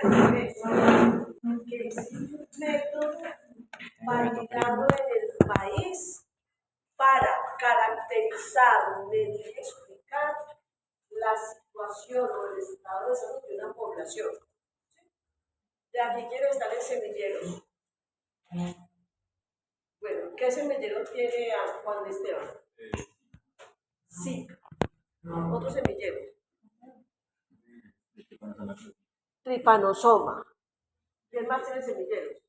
decir eso, que es un método validado en el país para caracterizar, medir y explicar la situación o el estado de salud de una población. De aquí quiero estar en semilleros. Bueno, ¿qué semillero tiene a Juan Esteban? Sí. Otro semillero. Tripanosoma. ¿Quién más tiene semilleros?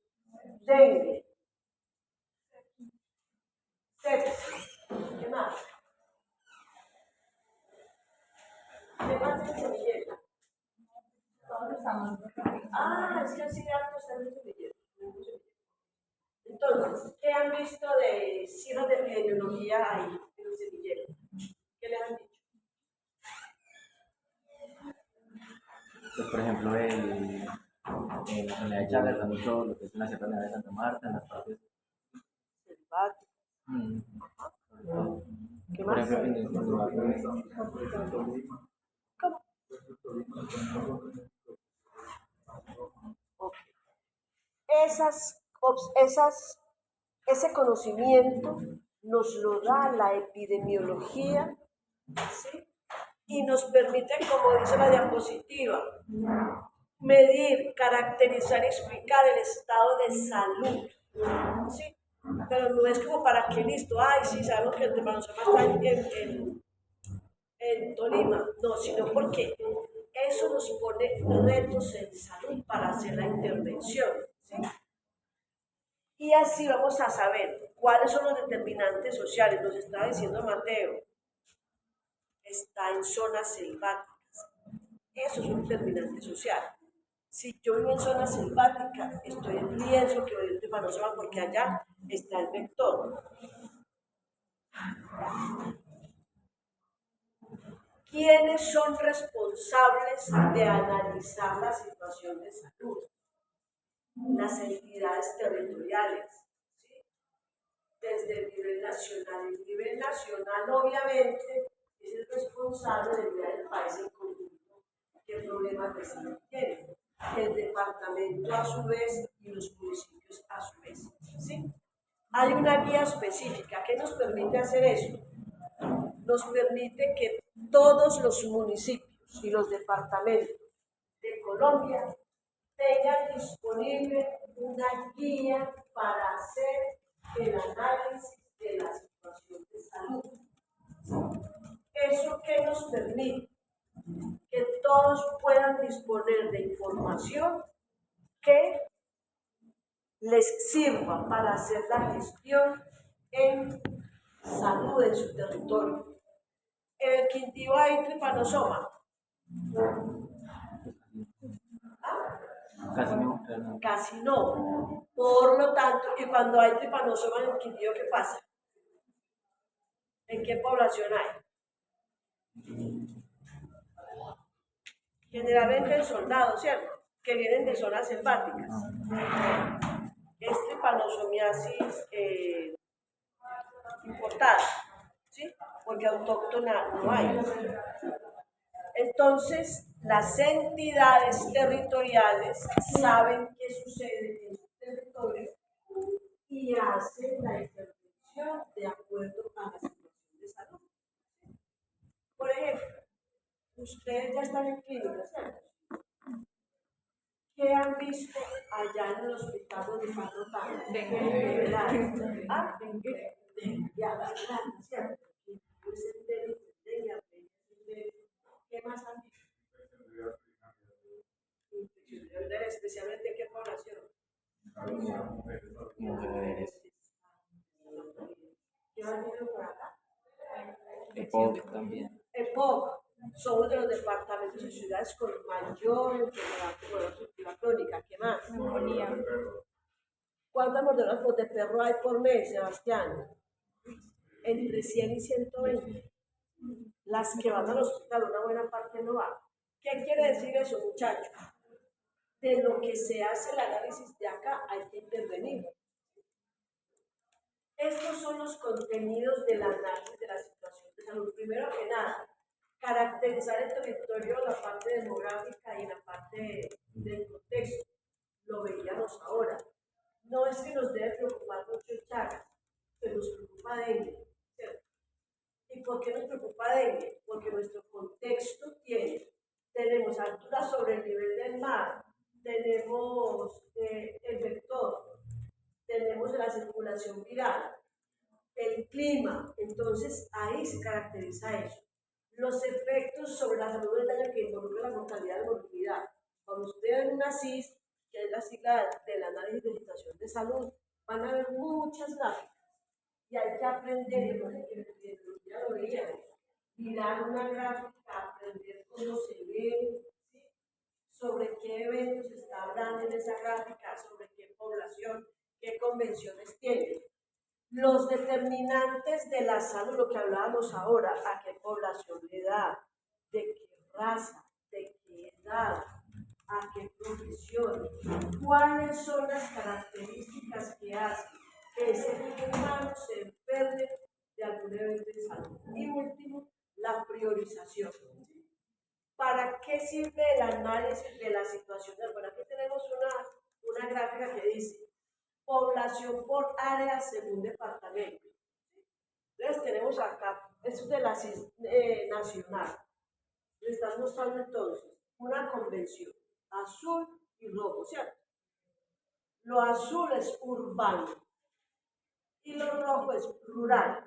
Dengue. Sepsis. ¿Qué más? ¿Qué más tiene semilleros? Es que así alto están los semilleros. Entonces, ¿qué han visto de cifras de epidemiología ahí en los semilleros? ¿Qué les han dicho? Pues, por ejemplo, en la zona de Chagas está mucho lo que es en la Sierra Nevada de Santa Marta, en las partes. ¿Qué Por más? ejemplo, en el lugar ¿Cómo? Okay. Ese conocimiento nos lo da la epidemiología, ¿sí? Y nos permite, como dice la diapositiva, medir, caracterizar y explicar el estado de salud, ¿sí? Pero no es como para que listo, sí, sabemos que el tepanosomas está en Tolima, no, sino porque eso nos pone retos en salud para hacer la intervención, ¿sí? Y así vamos a saber cuáles son los determinantes sociales. Nos está diciendo Mateo, está en zonas selváticas. Eso es un determinante social. Si yo vivo en zona selvática, estoy en riesgo que me dé tepanosomas porque allá está el vector. ¿Quiénes son responsables de analizar la situación de salud? Las entidades territoriales, ¿sí? Desde el nivel nacional. El nivel nacional, obviamente, es el responsable de mirar el país en conjunto qué problemas de salud tiene. El departamento a su vez y los municipios a su vez, ¿sí? Hay una guía específica que nos permite hacer eso. Nos permite que todos los municipios y los departamentos de Colombia tengan disponible una guía para hacer el análisis de la situación de salud. ¿Eso qué nos permite? Que todos puedan disponer de información que les sirva para hacer la gestión en salud en su territorio. En el Quindío hay tripanosoma. Casi no. Por lo tanto, y cuando hay tripanosoma en el Quindío, ¿qué pasa? ¿En qué población hay? Generalmente en soldados, ¿cierto? Que vienen de zonas selváticas. Es tripanosomiasis importada, ¿sí? Porque autóctona no hay. Entonces, las entidades territoriales saben qué sucede en su territorio y hacen la intervención de acuerdo a la situación de salud. Por ejemplo, ustedes ya están en clínica, ¿cierto? ¿Qué han visto allá en el hospital donde están rotando? Dengue. ¿Cierto? ¿Qué más han visto? Especialmente en qué población. ¿Qué han visto por acá? EPOC también. EPOC son de los departamentos y ciudades con mayor enfermedad pulmonar crónica. ¿Qué más? ¿Cuántas mordeduras de perro hay por mes, Sebastián? Entre 100 y 120. Las que van al hospital, una buena parte no va. ¿Qué quiere decir eso, muchachos? De lo que se hace el análisis de acá hay que intervenir. Estos son los contenidos del análisis de la situación de salud. Primero que nada, caracterizar el territorio, la parte demográfica y la parte del altura sobre el nivel del mar, tenemos el vector, tenemos la circulación viral, el clima. Entonces ahí se caracteriza eso. Los efectos sobre la salud del daño que involucra la mortalidad y morbilidad. Cuando ustedes ven una CIS, que es la sigla del análisis de situación de salud, van a ver muchas gráficas. Y hay que aprender, ya lo veíamos, mirar una gráfica, aprender cómo se ve, ¿sí? Sobre qué eventos está hablando en esa gráfica, sobre qué población, qué convenciones tiene. Los determinantes de la salud, lo que hablábamos ahora, a qué población le da, de qué raza, de qué edad, a qué profesión, cuáles son las características que hacen que ese ser humano se enferme de algún evento de salud. Y último, la priorización. ¿Para qué sirve el análisis de la situación? Bueno, aquí tenemos una gráfica que dice población por área según departamento. Entonces tenemos acá, esto es de la CIS nacional. Le están mostrando entonces una convención, azul y rojo, ¿cierto? Lo azul es urbano y lo rojo es rural.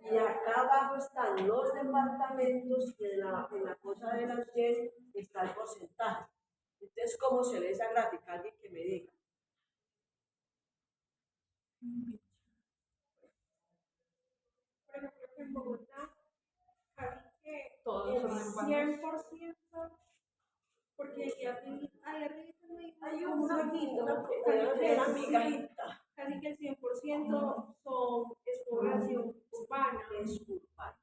Y acá abajo están los departamentos y en la cosa de las Y está el porcentaje. Entonces, ¿cómo se ve esa gráfica? Alguien que me diga. Por ejemplo, en Bogotá, casi que Todos el son urbanos. 100%, porque ahí arriba Hay un amigo que casi que una amiguita casi que el 100% es población urbana. es urbana.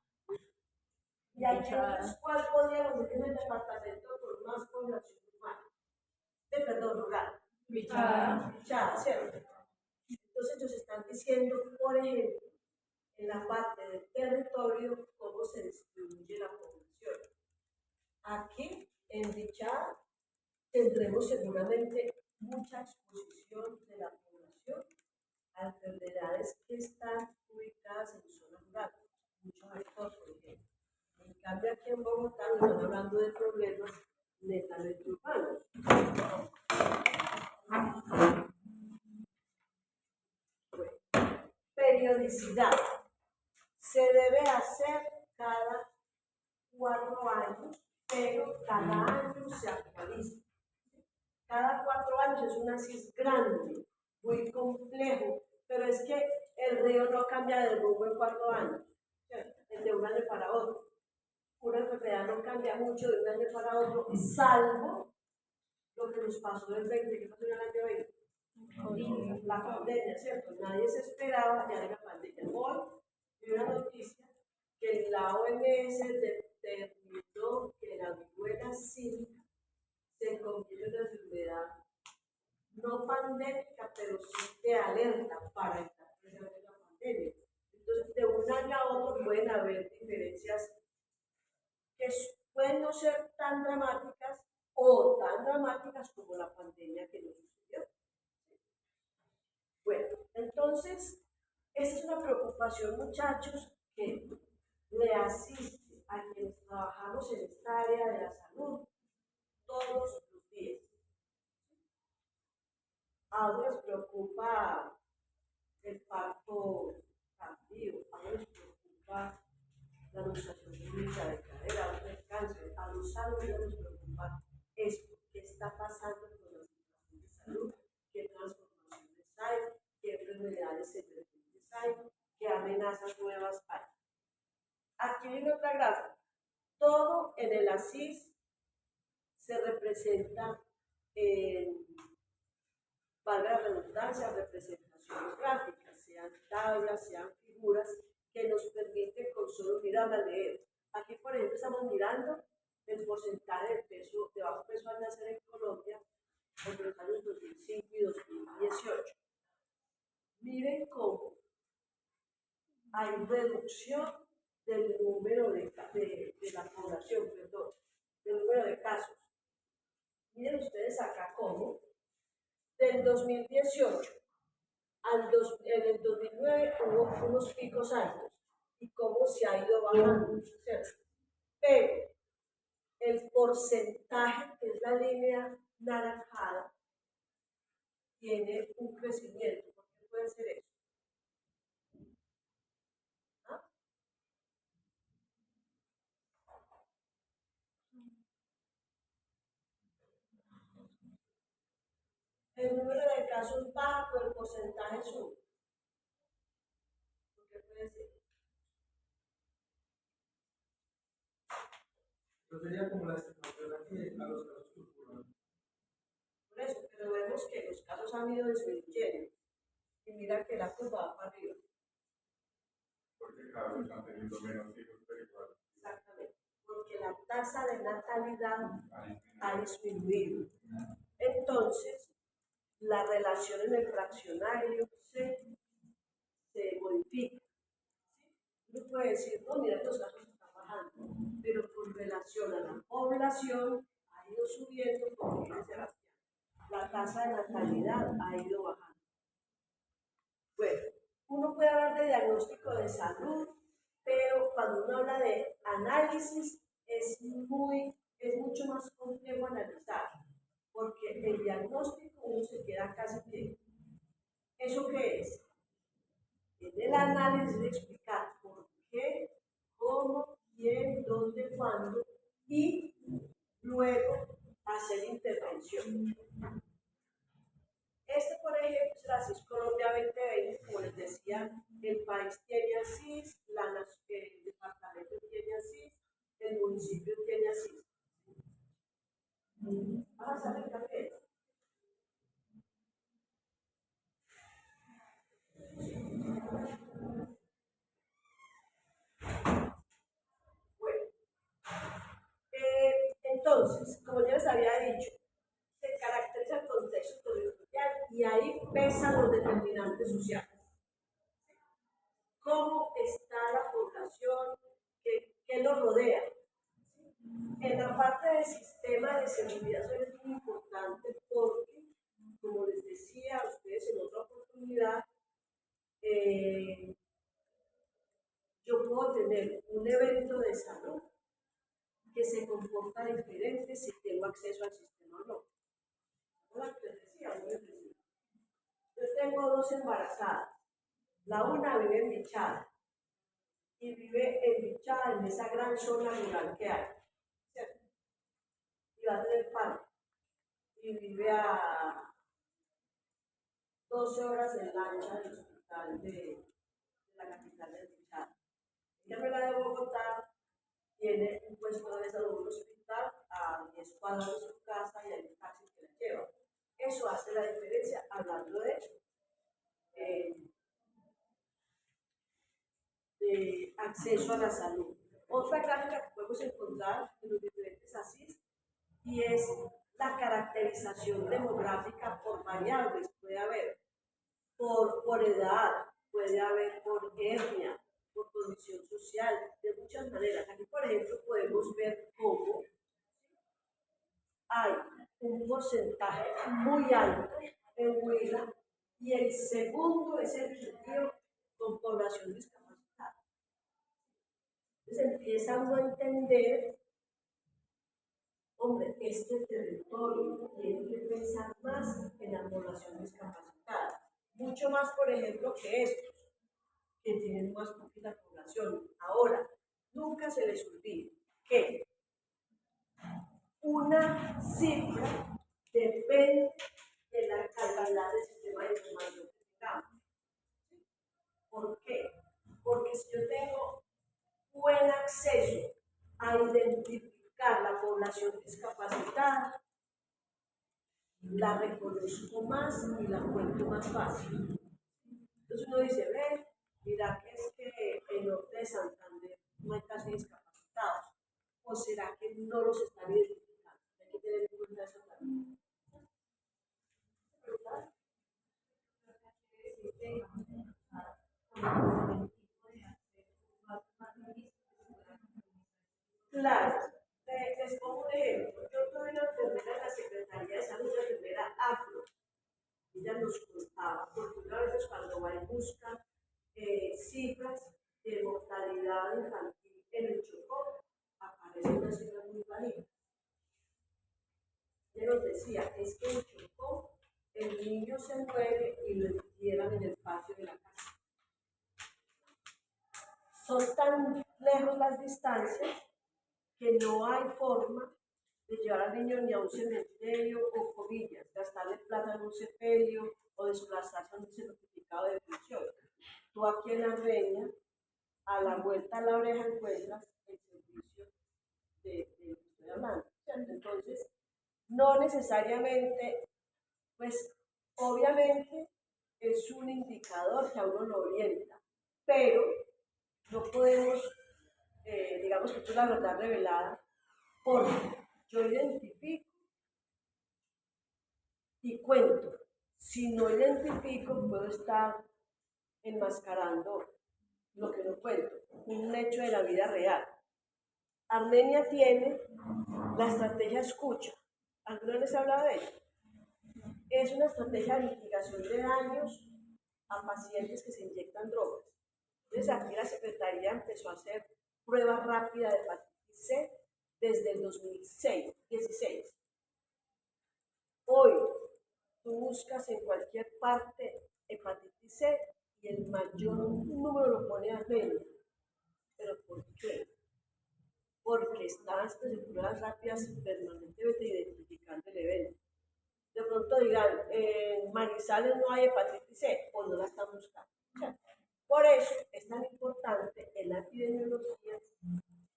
Y aquí, entonces, ¿cuál podríamos decir en el departamento con más población urbana? Perdón, rural. Bichada. Bichada, ¿cierto? Entonces nos están diciendo, por ejemplo, en la parte del territorio, cómo se distribuye la población. Aquí, en Bichada, tendremos seguramente mucha exposición de la población a enfermedades que están ubicadas en zonas rurales, mucho vector, por ejemplo. En cambio, aquí en Bogotá nos están hablando de problemas netamente urbanos. Bueno, periodicidad. Se debe hacer cada 4 años, pero cada año se actualiza. Cada 4 años es una CIS grande, muy complejo, pero es que el río no cambia de rumbo en 4 años, de un año para otro. Una enfermedad no cambia mucho de un año para otro, salvo lo que nos pasó del 20, ¿qué pasó en el año 20? La pandemia, ¿cierto? Nadie se esperaba ya de la pandemia. Hoy vi una noticia que la OMS determinó que la viruela símica se convierte en una enfermedad no pandémica, pero sí de alerta para estar presente en la pandemia. Entonces, de un año a otro pueden haber diferencias que pueden no ser tan dramáticas o tan dramáticas como la pandemia que nos sucedió. Bueno, entonces, esa es una preocupación, muchachos, que le asiste a quienes trabajamos en esta área de la salud todos los días. A otros les preocupa el parto tardío, a otros les preocupa la luxación clínica de cadera, a otros el cáncer, a los sanos les preocupa esto, qué está pasando con la situación de salud, qué transformaciones hay, qué enfermedades emergentes hay, qué amenazas nuevas hay. Aquí viene otra gráfica. Todo en el ASIS se representa en, valga la redundancia, representaciones gráficas, sean tablas, sean figuras, que nos permiten con solo mirarla leer. Aquí, por ejemplo, estamos mirando el porcentaje de peso, de bajo peso al nacer en Colombia entre los años 2005 y 2018. Miren cómo hay reducción del número de la población, perdón, del número de casos. Miren ustedes acá cómo del 2018 en el 2009 hubo unos picos altos y cómo se ha ido bajando, ¿cierto? Pero el porcentaje, que es la línea naranjada, tiene un crecimiento. ¿Por qué puede ser eso? ¿Ah? El número de casos baja, pero el porcentaje sube. ¿Por qué puede ser? Pero sería como la estimación que a los casos culturales. Por eso, pero vemos que los casos han ido disminuyendo. Y mira que la curva va para arriba. Porque cada vez están teniendo menos hijos, pero igual. Exactamente. Porque la tasa de natalidad Ahí ha disminuido. Entonces, la relación en el fraccionario se modifica. Uno puede decir, no, mira, los casos están bajando, pero con relación a la población ha ido subiendo, como dice Sebastián. La tasa de natalidad ha ido bajando. Bueno, uno puede hablar de diagnóstico de salud, pero cuando uno habla de análisis es mucho más complejo analizar, porque el diagnóstico uno se queda casi que, ¿eso qué es? En el análisis de explicar por qué, cómo, quién, dónde, cuándo, y luego hacer intervención. Este, por ejemplo, es la CIS Colombia 2020, como les decía, el país tiene ASIS, el departamento tiene ASIS, el municipio tiene ASIS. Vamos a ver también. Bueno, entonces, como ya les había dicho, se caracteriza el contexto territorial y ahí pesan los determinantes sociales. ¿Cómo está la población? ¿Qué lo rodea? En la parte del sistema de seguridad es muy importante porque, como les decía a ustedes en otra oportunidad, yo puedo tener un evento de salud que se comporta diferente si tengo acceso al sistema o no. ¿No les decía? Yo tengo dos embarazadas. La una vive en Bichada y vive en Bichada, en esa gran zona rural que hay, ¿cierto? Y va a tener parto y vive a 12 horas en lancha del hospital de la capital de Bichada. Ella me la de Bogotá, tiene un puesto de salud en un hospital a 10 cuadras de su casa y hay un taxi que la lleva. Eso hace la diferencia hablando de acceso a la salud. Otra gráfica que podemos encontrar en los diferentes ASIS y es la caracterización demográfica por variables. Puede haber por edad, puede haber por etnia, por condición social, de muchas maneras. Aquí, por ejemplo, podemos ver cómo hay un porcentaje muy alto en Huila y el segundo es el Quindío con población discapacitada. Entonces empieza uno a entender, hombre, este territorio tiene que pensar más en la población discapacitada, mucho más, por ejemplo, que estos, que tienen más poquita población. Ahora, nunca se les olvide que una cifra depende de la calidad del sistema de información que tengamos. ¿Por qué? Porque si yo tengo buen acceso a identificar la población discapacitada, la reconozco más y la cuento más fácil. Entonces uno dice, ve, mira que es que el norte de Santander no hay casi discapacitados. ¿O será que no los están identificando? Hay que tener en cuenta eso también. ¿Verdad? Claro, les pongo un ejemplo. Yo tuve una enfermera en la Secretaría de Salud, una enfermera afro. Ella nos contaba, porque una vez cuando va y busca cifras de mortalidad infantil en el Chocó, aparecen unas cifras muy bajitas. decía, es que en Chocó el niño se muere y lo entierran en el patio de la casa. Son tan lejos las distancias que no hay forma de llevar al niño ni a un cementerio o comillas, gastarle plata en un sepelio o desplazarse a un certificado de función. Tú aquí en la Reña, a la vuelta a la oreja encuentras el servicio de lo que estoy hablando, ¿cierto? Entonces, no necesariamente, pues obviamente es un indicador que a uno lo orienta, pero no podemos, digamos que esto es la verdad revelada, porque yo identifico y cuento. Si no identifico, puedo estar enmascarando lo que no cuento, un hecho de la vida real. Armenia tiene la estrategia escucha. ¿Alguna vez he hablado de ella? Es una estrategia de mitigación de daños a pacientes que se inyectan drogas. Entonces aquí la Secretaría empezó a hacer pruebas rápidas de hepatitis C desde el 2016. Hoy tú buscas en cualquier parte hepatitis C y el mayor número lo pone Armenia. ¿Pero por qué? Porque están en pruebas rápidas permanentemente identificando el evento. De pronto dirán, en Manizales no hay hepatitis C, o no la están buscando. Por eso es tan importante en la epidemiología,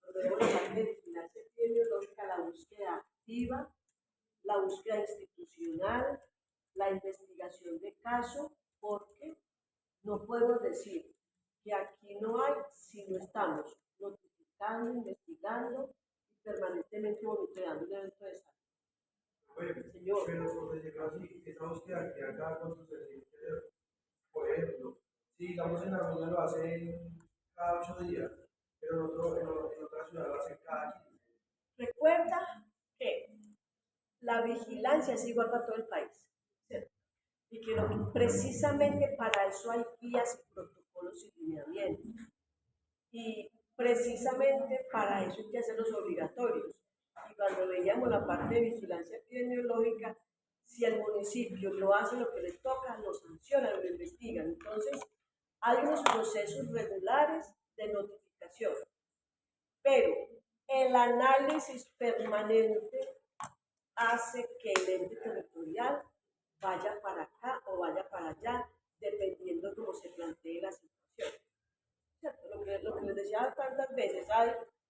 cuando vemos la parte de vigilancia epidemiológica, la búsqueda activa, la búsqueda institucional, la investigación de caso, porque no podemos decir que aquí no hay si no estamos notificando, investigando y permanentemente monitoreando un evento de salud. Oye, Señor. pero por decirlo así, esa búsqueda que acá con sus servicios, por ejemplo, si digamos en Armenia lo hacen cada 8 días, pero en otra ciudad lo hacen cada 15. Recuerda que la vigilancia es igual para todo el país, ¿cierto? Y que precisamente para eso hay guías y protocolos y lineamientos. Y precisamente para eso hay que hacerlos obligatorios. Y cuando veíamos la parte de vigilancia epidemiológica, si el municipio lo hace lo que le toca, lo sancionan, lo investigan. Entonces, hay unos procesos regulares de notificación. Pero el análisis permanente hace que el ente territorial vaya para acá o vaya para allá, dependiendo de cómo se plantee la situación. ¿Cierto? Lo que les decía tantas veces,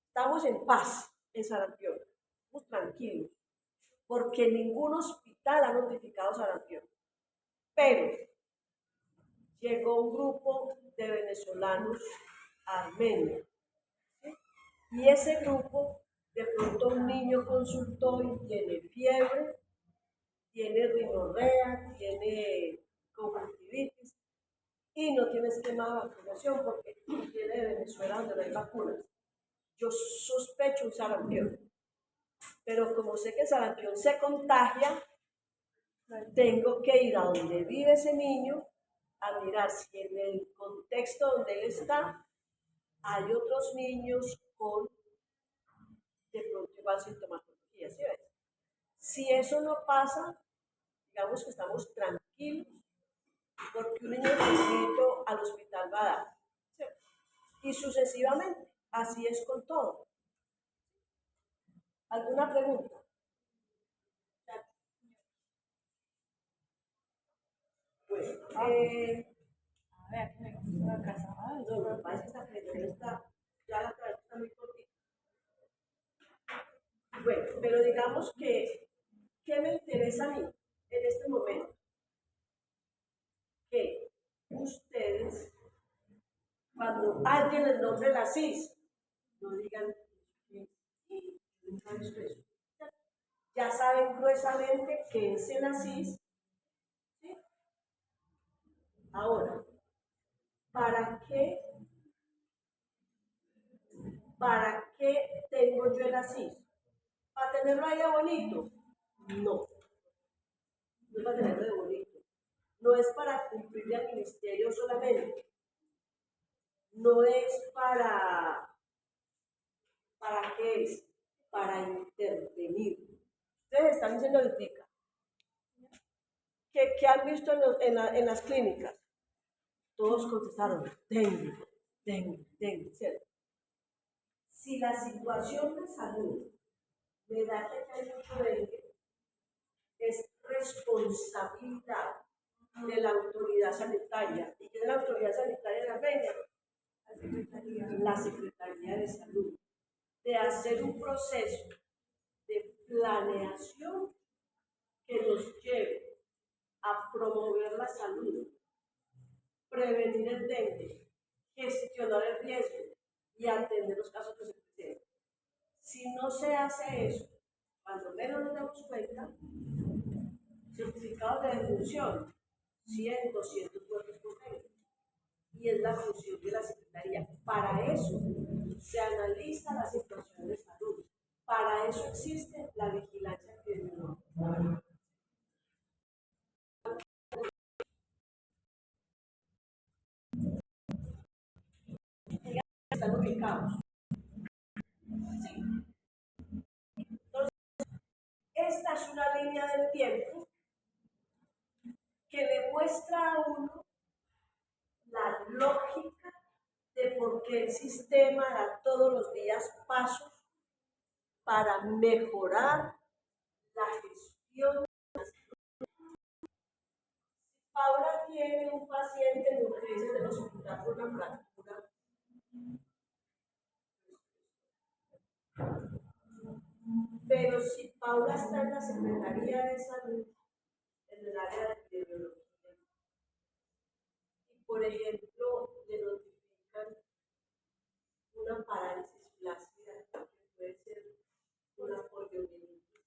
estamos en paz en sarampión, estamos tranquilos, porque ningún hospital ha notificado sarampión. Pero llegó un grupo de venezolanos a Armenia, ¿sí? Y ese grupo, de pronto un niño consultó y tiene fiebre, tiene rinorrea, tiene conjuntivitis y no tiene esquema de vacunación porque viene de Venezuela donde no hay vacunas. Yo sospecho un sarampión, pero como sé que el sarampión se contagia, tengo que ir a donde vive ese niño a mirar si en el contexto donde él está hay otros niños con de pronto igual sintomatología, ¿sí ves? Si eso no pasa, digamos que estamos tranquilos porque un niño chiquito al hospital va a dar, ¿sí? Y sucesivamente, así es con todo. ¿Alguna pregunta? Bueno, A ver, me gusta la casa. no, lo que pasa es que esta pregunta está, ya la cabeza está muy cortita. Bueno, pero digamos que, ¿qué me interesa a mí en este momento? Que ustedes, cuando alguien les nombre la CIS, no digan que nunca he visto eso. Ya saben gruesamente que es el ASIS. ¿Sí? Ahora, ¿para qué tengo yo el ASIS? ¿Para tenerlo ahí de bonito? No, no es para tenerlo de bonito. No es para cumplirle al ministerio solamente. No es ¿para qué es? Para intervenir. Ustedes están diciendo ahorita, ¿Qué han visto en las clínicas? Todos contestaron, dengue, dengue, dengue, ¿cierto? Si la situación de salud me da que hay mucho dengue, es responsabilidad de la autoridad sanitaria. ¿Y qué es la autoridad sanitaria de Armenia? La Secretaría de Salud, de hacer un proceso de planeación que nos lleve a promover la salud, prevenir el dengue, gestionar el riesgo y atender los casos que se presenten. Si no se hace eso, cuando menos nos damos cuenta, certificados de defunción, 100, 200 muertos por dengue. Y es la función de la Secretaría. Para eso se analiza la situación de salud. Para eso existe la vigilancia epidemiológica. Están ubicados. Sí. Entonces, esta es una línea del tiempo que le muestra a uno la lógica de por qué el sistema da todos los días pasos para mejorar la gestión. Paula tiene un paciente en urgencias del hospital por una fractura. Pero si Paula está en la Secretaría de Salud, en el área de epidemiología, y por ejemplo le notifican una parálisis flácida, que puede ser una poliomielitis,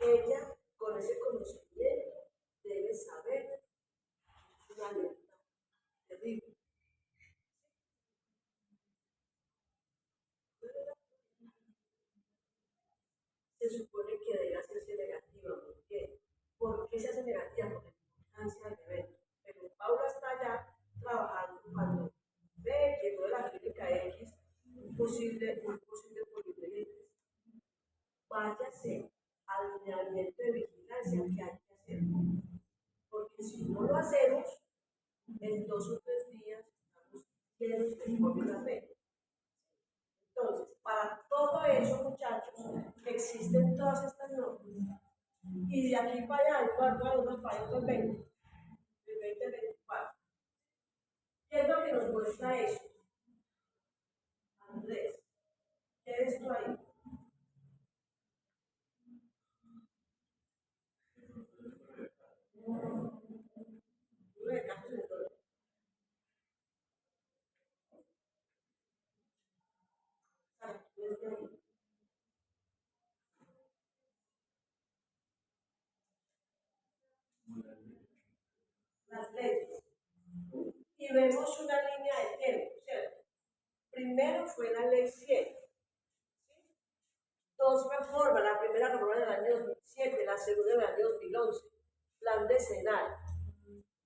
ella con ese conocimiento debe saber una alerta terrible. Se supone que debe hacerse negativa. ¿Por qué? ¿Por qué se hace negativa? Por la importancia del evento. Pero Paula está allá trabajando cuando ve que de la clínica X un posible poliomelitis. Váyase al lineamiento de vigilancia que hay que hacer. Porque si no lo hacemos, en 2 o 3 días estamos llenos de COVID-19. Entonces, para todo eso, muchachos, existen todas estas normas. Y de aquí para allá, hay 4 años para el 2024. ¿Qué es lo que nos muestra eso? Andrés, ¿qué ves tú ahí? Las leyes. Y vemos una línea de tiempo, ¿cierto? Primero fue la ley 100. 2 reformas, la primera reforma del año 2007, la segunda del año 2011, plan decenal.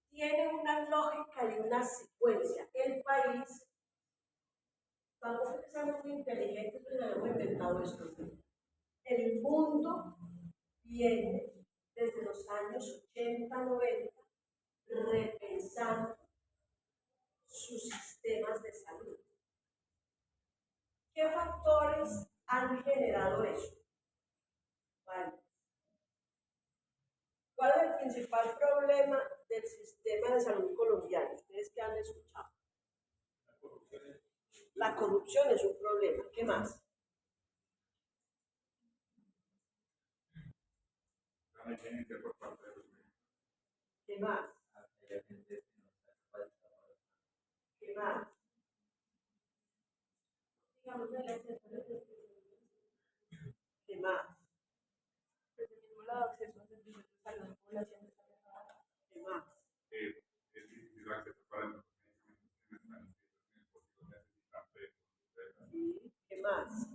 Tiene una lógica y una secuencia. El país, vamos a ser muy inteligentes, pero no hemos inventado esto. El mundo viene desde los años 80, 90, repensando sus sistemas de salud. ¿Qué factores han generado eso? Vale. ¿Cuál es el principal problema del sistema de salud colombiano? ¿Ustedes qué han escuchado? La corrupción es un problema. ¿Qué más? ¿Qué más? ¿Qué más? ¿Qué más? ¿Qué más? ¿Qué más?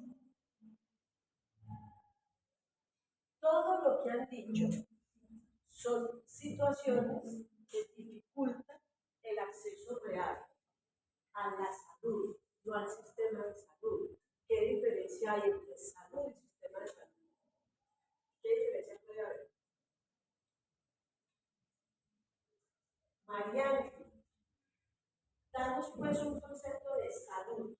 Todo lo que han dicho son situaciones que dificultan el acceso real a la salud, no al sistema de salud. ¿Qué diferencia hay entre salud y sistema de salud? ¿Qué diferencia puede haber? pues un concepto de salud.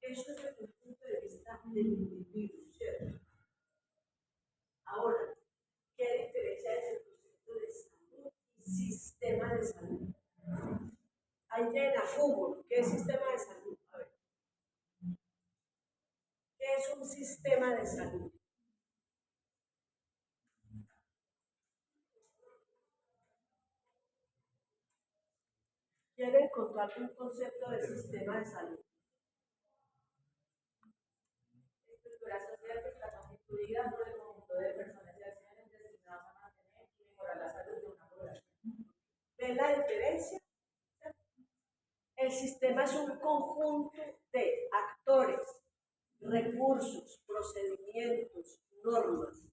Eso es desde el punto de vista del individuo, ¿cierto? Ahora, ¿qué diferencia es el concepto de salud y sistema de salud? Ahí llena Google, ¿qué es sistema de salud? A ver, ¿qué es un sistema de salud? Quiero encontrar un concepto de sistema de salud. Estructura social que está constituida por el conjunto de personas y acciones destinadas a mantener y mejorar la salud de una población. ¿Ven la diferencia? El sistema es un conjunto de actores, recursos, procedimientos, normas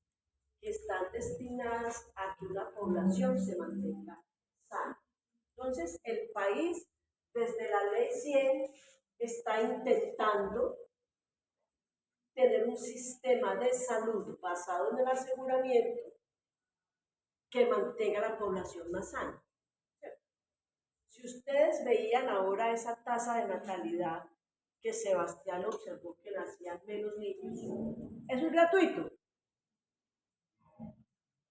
que están destinadas a que una población se mantenga sana. Entonces, el país, desde la ley 100, está intentando tener un sistema de salud basado en el aseguramiento que mantenga a la población más sana. Si ustedes veían ahora esa tasa de natalidad que Sebastián observó que nacían menos niños, eso es gratuito.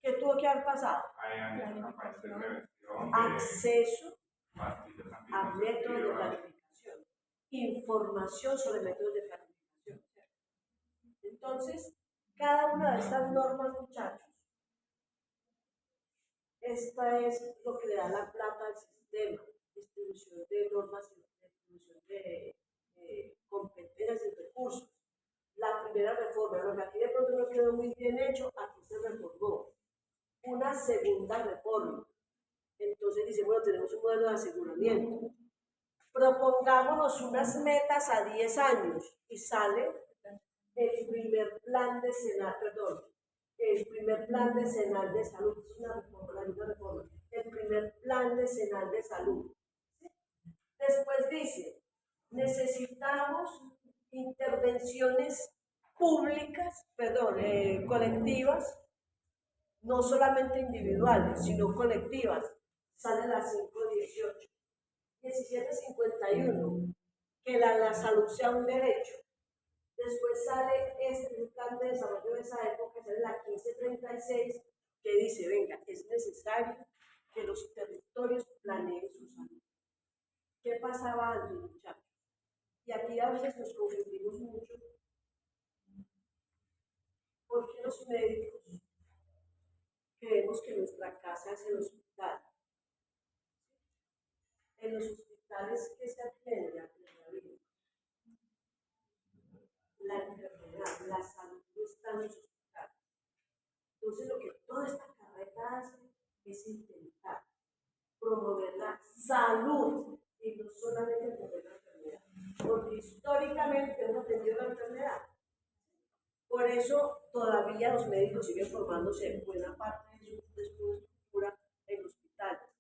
¿Qué tuvo que haber pasado? Hay campañas de prevención, Acceso pastillas a métodos de anticonceptivas. planificación, información sobre métodos de planificación. Entonces, cada una de estas normas, muchachos, esta es lo que le da la plata al sistema, distribución de normas, distribución de competencias y recursos. La primera reforma, lo que aquí de pronto no quedó muy bien hecho, aquí se reformó. Una segunda reforma. Entonces dice, bueno, tenemos un modelo de aseguramiento. Propongámonos unas metas a 10 años y sale el primer plan decenal, perdón, el primer plan decenal de salud. Es una reforma, la misma reforma. El primer plan decenal de salud. ¿Sí? Después dice, necesitamos intervenciones públicas, perdón, colectivas, no solamente individuales, sino colectivas. Sale las 5:18. 17:51, que la salud sea un derecho. Después sale este plan de desarrollo de esa época, que sale la 15:36, que dice, venga, es necesario que los territorios planeen su salud. ¿Qué pasaba antes, muchachos? Y aquí a veces nos confundimos mucho, porque los médicos creemos que nuestra casa es el hospital. En los hospitales que se atiende a la vida, la enfermedad, la salud no está en los hospitales. Entonces, lo que toda esta carrera hace es intentar promover la salud y no solamente promover la enfermedad, porque históricamente hemos atendido la enfermedad. Por eso todavía los médicos siguen formándose en buena parte de su estructura en hospitales.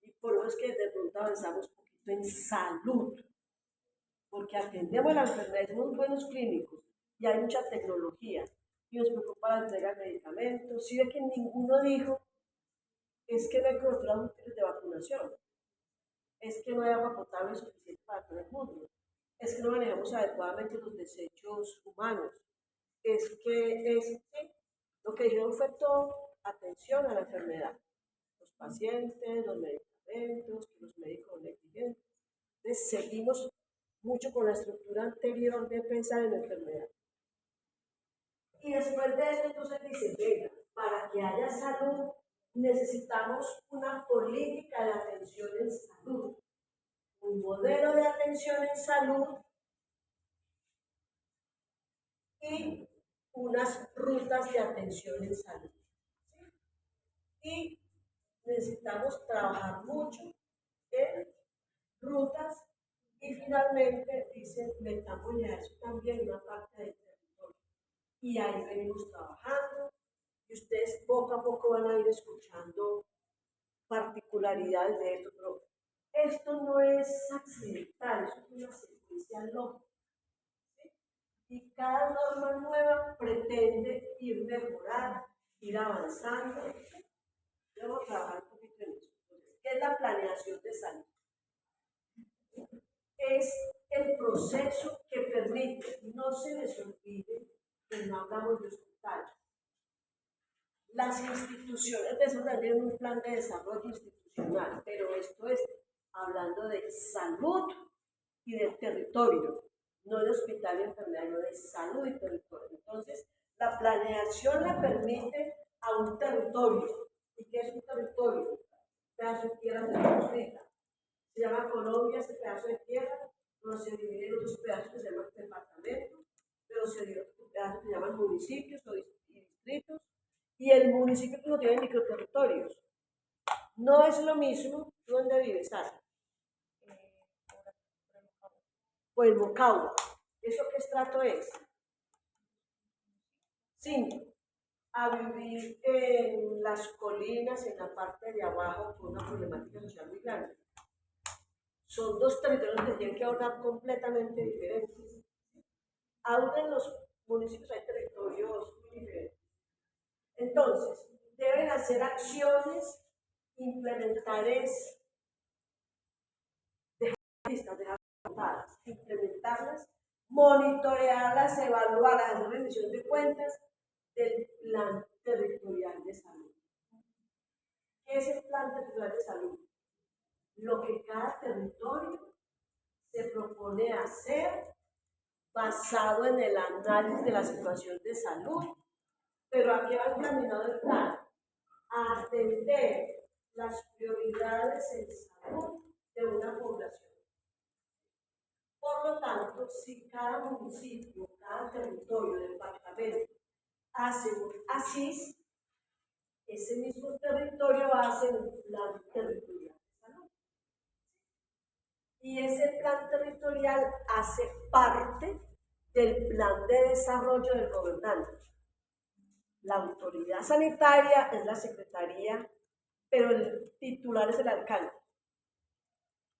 Y por eso es que de pronto avanzamos un poquito en salud, porque atendemos la enfermedad, somos buenos clínicos y hay mucha tecnología y nos preocupa la entrega de medicamentos. Si ve que ninguno dijo, es que no hay cobertura útiles de vacunación, es que no hay agua potable suficiente para todo el mundo, es que no manejamos adecuadamente los desechos humanos, es que ¿sí? Lo que dijeron fue todo atención a la enfermedad, los pacientes, los medicamentos, que los médicos negligentes. Entonces seguimos mucho con la estructura anterior de pensar en la enfermedad. Y después de esto entonces dice, venga, para que haya salud necesitamos una política de atención en salud, un modelo de atención en salud y unas rutas de atención en salud. ¿Sí? Y necesitamos trabajar mucho en rutas y finalmente dicen, metamos ya eso también una parte del territorio. Y ahí venimos trabajando y ustedes poco a poco van a ir escuchando particularidades de esto, pero esto no es accidental, eso es una secuencia lógica. ¿Sí? Y cada norma nueva pretende ir mejorar, ir avanzando. Debo trabajar un poquito en eso. Entonces, ¿qué es la planeación de salud? Es el proceso que permite, no se les olvide que no hablamos de hospitales. Las instituciones desarrollan un plan de desarrollo institucional, pero esto es hablando de salud y de territorio, no de hospital y enfermedad, no de salud y territorio. Entonces, la planeación le permite a un territorio. ¿Y qué es un territorio? Un pedazo de tierra se construye. Se llama Colombia ese pedazo de tierra, pero se divide en otros pedazos que se llaman departamentos, pero se divide en otros pedazos que se llaman municipios o distritos, y el municipio no tiene microterritorios. No es lo mismo. ¿Tú dónde vives, Sara? Por el Mocagua. ¿Eso qué estrato es? 5. A vivir en las colinas, en la parte de abajo, con una problemática social muy grande. Son dos territorios que tienen que abordar completamente diferentes. Aún en los municipios hay territorios muy diferentes. Entonces, deben hacer acciones, implementar implementarlas, monitorearlas, evaluarlas, hacer rendición de cuentas del plan territorial de salud. ¿Qué es el plan territorial de salud? Lo que cada territorio se propone hacer basado en el análisis de la situación de salud, pero aquí va encaminado el plan a atender las prioridades en salud de una población. Por lo tanto, si cada municipio, cada territorio, departamento hace un ASIS, ese mismo territorio hace un plan territorial de salud. Y ese plan territorial hace parte del plan de desarrollo del gobernante. La autoridad sanitaria es la secretaría, pero el titular es el alcalde.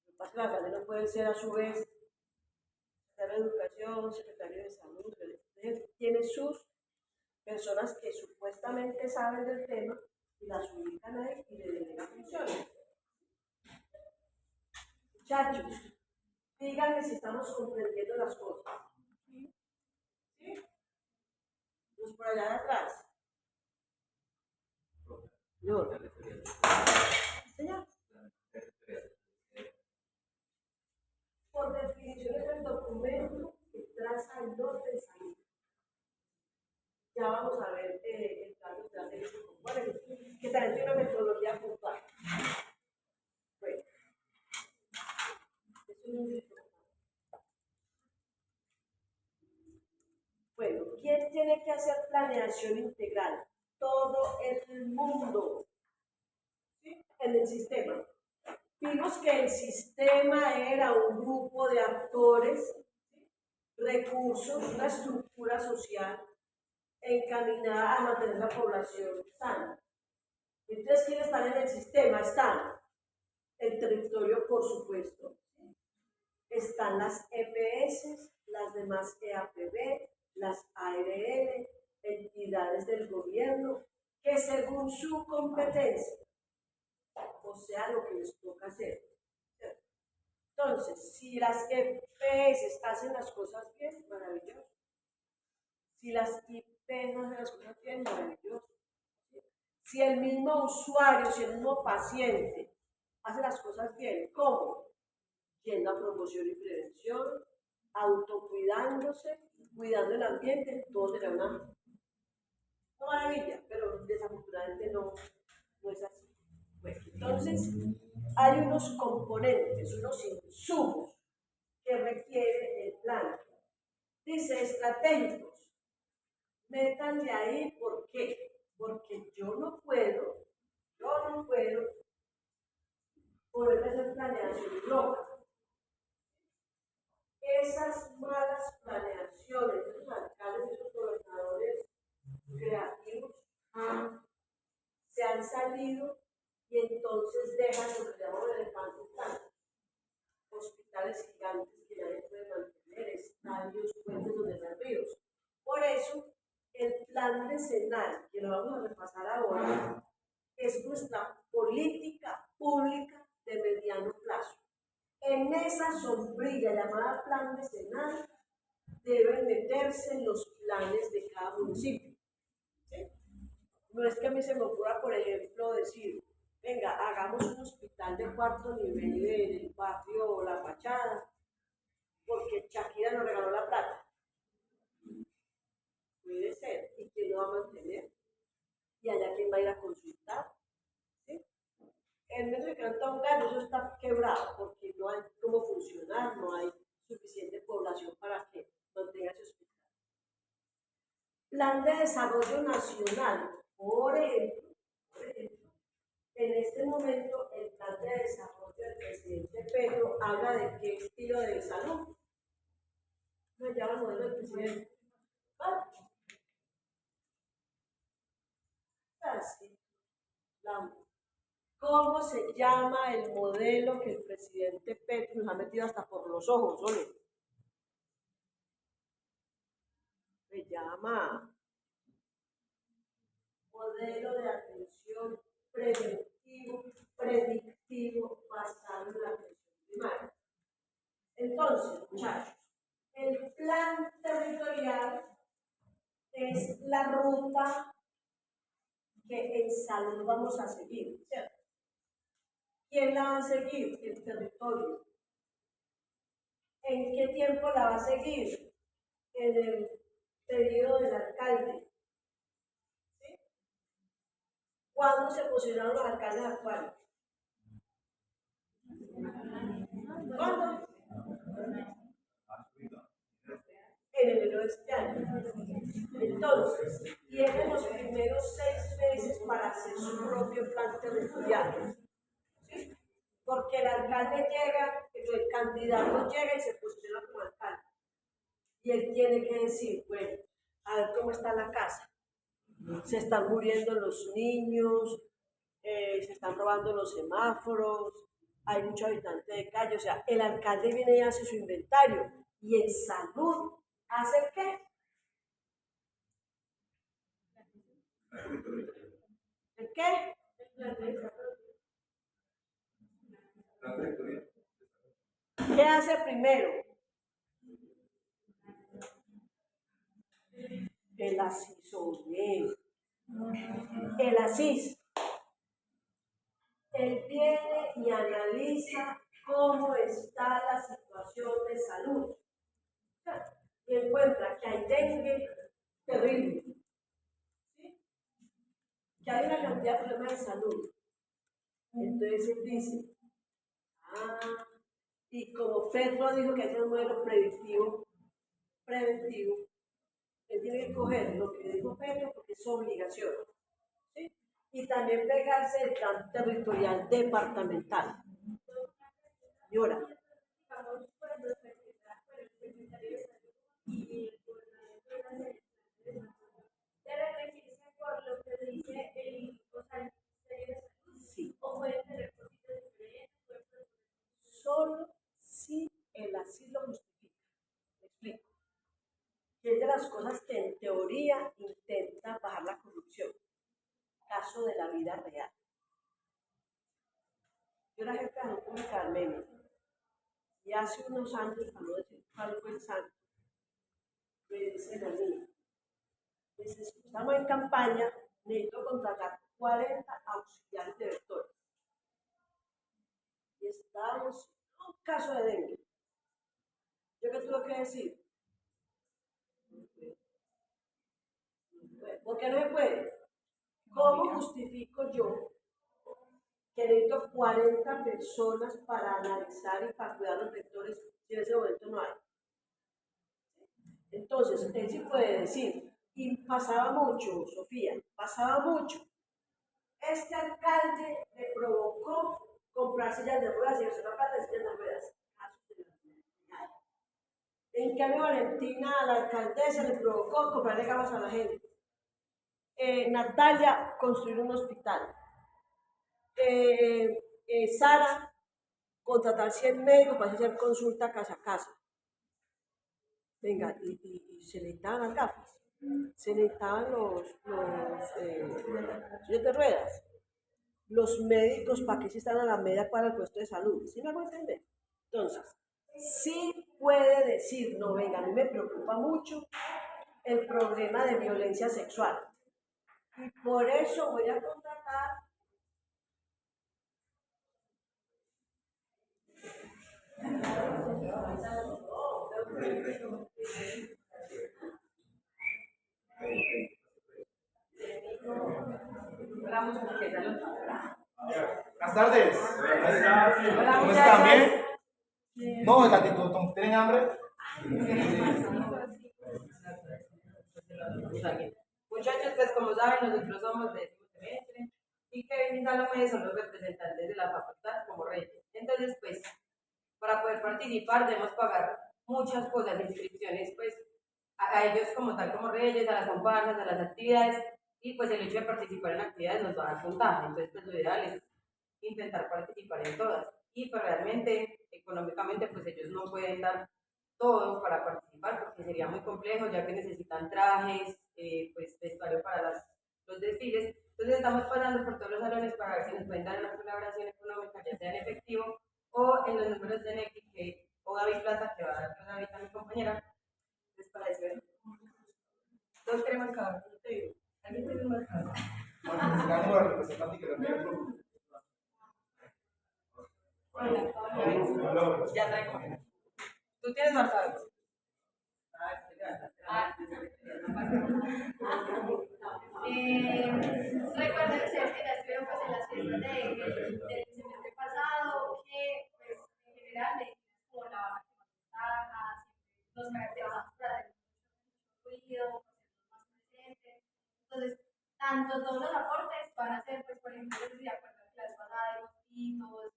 Lo que pasa es que el alcalde no puede ser a su vez secretario de Educación, secretario de Salud. Tiene sus personas que supuestamente saben del tema y las ubican ahí y le delegan funciones. Muchachos, díganme si estamos comprendiendo las cosas. ¿Sí? Los por allá de atrás. No. Señor. Por definición es el documento que traza el norte de salud. Ya vamos a ver el plan estratégico, que también tiene una metodología puntual. Bueno, es un Bueno, ¿quién tiene que hacer planeación integral? Todo el mundo, ¿sí? En el sistema. Vimos que el sistema era un grupo de actores, ¿sí? Recursos, una estructura social encaminada a mantener la población sana. Entonces, ¿quiénes están en el sistema? Están el territorio, por supuesto. Están las EPS, las demás EAPB, las ARL, entidades del gobierno, que según su competencia, o sea, lo que les toca hacer. Entonces, si las EPS hacen las cosas bien, maravilloso. Si las IPs no hacen las cosas bien, maravilloso. Si el mismo usuario, si el mismo paciente hace las cosas bien, ¿cómo? Yendo a promoción y prevención, autocuidándose, cuidando el ambiente, todo será una maravilla, pero desafortunadamente no es así. Bueno, entonces, hay unos componentes, unos insumos que requiere el plan. Dice estratégicos. Métanle ahí, ¿por qué? Porque yo no puedo poder hacer planeación loca. Esas malas planeaciones de los alcaldes y los gobernadores creativos se han salido y entonces entonces dejan lo que llamamos elefantes blancos, hospitales gigantes que nadie puede mantener, estadios, puentes donde no hay ríos. Por eso, el plan decenal, que lo vamos a repasar ahora, es nuestra política pública de mediano plazo. En esa sombrilla llamada plan decenal deben meterse los planes de cada municipio. ¿Sí? No es que a mí se me ocurra, por ejemplo, decir, venga, hagamos un hospital de cuarto nivel en el barrio La Fachada, porque Shakira nos regaló la plata. Puede ser, ¿y quién lo va a mantener? ¿Y allá quién va a ir a consultar? ¿Sí? En medio de Canta un gallo, eso está quebrado, porque no hay cómo funcionar, no hay suficiente población para que mantenga ese hospital. Plan de desarrollo nacional, por ejemplo, en este momento el plan de desarrollo del presidente Petro habla de qué estilo de salud. No llama el modelo del presidente. ¿Vale? Así. ¿Cómo se llama el modelo que el presidente Petro nos ha metido hasta por los ojos, solo? Se llama modelo de atención preventivo, predictivo, basado en la atención primaria. Entonces, muchachos, el plan territorial es la ruta que en salud vamos a seguir, ¿cierto? ¿Quién la va a seguir? El territorio. ¿En qué tiempo la va a seguir? En el periodo del alcalde. ¿Sí? ¿Cuándo se posicionaron los alcaldes actuales? ¿Cuándo? En enero de este año. Entonces, tienen los primeros 6 meses para hacer su propio plan territorial. ¿Sí? Porque el alcalde llega, el candidato llega y se posiciona como alcalde. Y él tiene que decir, bueno, a ver cómo está la casa. Se están muriendo los niños, se están robando los semáforos, hay mucho habitante de calle. O sea, el alcalde viene y hace su inventario. Y en salud, ¿hace qué? ¿El qué? ¿Qué hace primero? El ASIS, el ASIS. Él viene y analiza cómo está la situación de salud. Y encuentra que hay dengue terrible, ¿sí? Que hay una cantidad de problemas de salud. Entonces él dice, y como Petro dijo que hay un modelo preventivo, él tiene que coger lo que dijo Petro porque es su obligación, ¿sí? Y también pegarse el plan territorial departamental. Señora. Debe regirse por lo que dice el Ministerio de Salud. Sí. O pueden tener cositas diferentes. Solo si el así lo justifica. Me explico. Que es de las cosas que en teoría intenta bajar la corrupción. Caso de la vida real. Yo era jefe de salud pública de Armenia. Y hace unos años, para no decir cuál fue el santo, me dicen a mí, estamos en campaña, necesito contratar 40 auxiliares de vectores. Y estábamos en un caso de dengue. ¿Yo qué tuve que decir? ¿Por qué no se puede? ¿Cómo justifico yo que necesito 40 personas para analizar y para cuidar los vectores si en ese momento no hay? Entonces, él sí puede decir, y pasaba mucho, Sofía, pasaba mucho. Este alcalde le provocó comprar sillas de ruedas y hacer la plata de sillas de ruedas. En cambio, Valentina, a la alcaldesa, le provocó comprarle gafas a la gente. Natalia, construir un hospital. Sara, contratar 100 médicos para hacer consulta casa a casa. Venga, y se necesitaban las gafas, se necesitaban sillas de ruedas, los médicos para que sí están a la media para el puesto de salud. ¿Sí me hago entender? Entonces, sí puede decir, no, venga, a mí me preocupa mucho el problema de violencia sexual. Y por eso voy a contratar Buenas tardes. Hola, ¿Cómo están? muchachas. ¿Bien? No, ¿tienen hambre? Muchachos, pues como saben, nosotros somos de 10º semestre y Kevin y Salomé son los representantes de la facultad como reyes. Entonces, pues, para poder participar debemos pagar muchas cosas, inscripciones, pues, a ellos como tal como reyes, a las comparsas, a las actividades, y pues el hecho de participar en actividades nos va a dar puntaje. Entonces, pues, lo ideal es intentar participar en todas. Y pues realmente, económicamente, pues ellos no pueden dar todo para participar porque sería muy complejo, ya que necesitan trajes, pues vestuario para los desfiles. Entonces estamos pasando por todos los salones para ver si nos pueden dar una colaboración económica, ya sea en efectivo o en los números de Nequi, o David Plata, que va a dar pues, ahorita mi compañera. Entonces para eso, dos queremos cada uno. ¿Alguien tiene un marcador? Bueno, se ganó el representante que también el grupo. Ya traigo. ¿Tú tienes marcador? Recuerden ustedes que ya estuvieron pues, en las fiestas del semestre pasado, que pues, en general medicinas como la baja quimiotaxa, nos caracterizamos por hacer mucho ruido, por ser más presentes. Entonces, tanto todos los aportes van a ser, pues, por ejemplo, de acuerdo a que la vez pasada de mosquitos,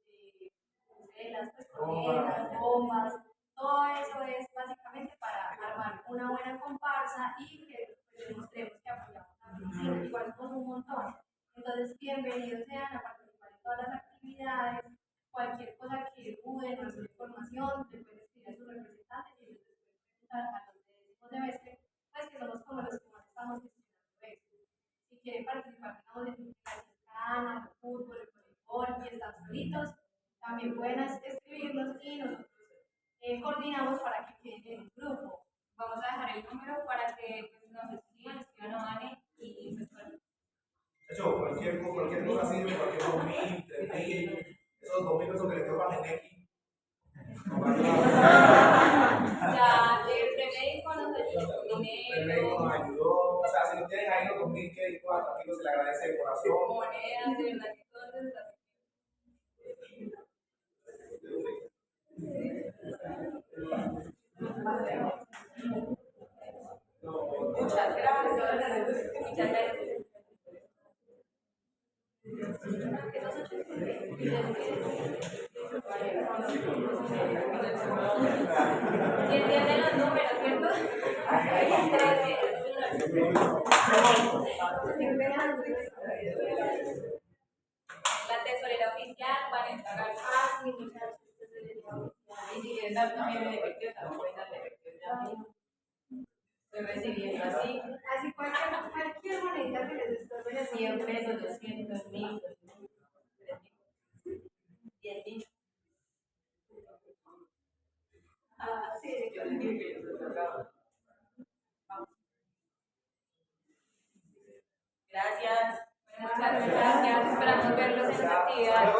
bucelas, pues, cornetas, bombas, todo eso es básicamente para armar una buena comparsa y que pues, demostremos que apoyamos a la medicina. Igual somos un montón. Entonces, bienvenidos sean a participar en todas las actividades. Cualquier cosa que duden, alguna información, le pueden escribir a sus representantes y les pueden preguntar a los de décimo semestre, pues que somos como los que más estamos gestionando esto. Si quieren participar, digamos, en la cercana, el fútbol, el voleibol y están solitos, también pueden escribirnos y nosotros coordinamos para que queden en un grupo. Vamos a dejar el número para que pues, nos escriban a Vane y pues bueno. Hecho, cualquier cosa sirve, cualquier 2000, 3000, esos 2000 pesos que le toman en X. Ya, el premédico nos ayudó con El dinero, médico nos ayudó, o sea, si lo tienen ahí los 2000 que igual, tranquilo, se le agradece de corazón. monedas, de verdad que todo está. Muchas gracias. Muchas gracias. Si entienden los números, ¿cierto? La tesorera oficial, Vanessa García. Sí, muchachos, tesorería. Y si quieren dar también el efectivo, también pueden dar el efectivo ya mismo. Estoy recibiendo así Así cualquier monedita que les estorbe 100 pesos, 200, 1000, 10.000. Ah, sí. Yo les dije que yo soy tocado. Gracias. Muchas gracias. Esperamos verlos en las actividades.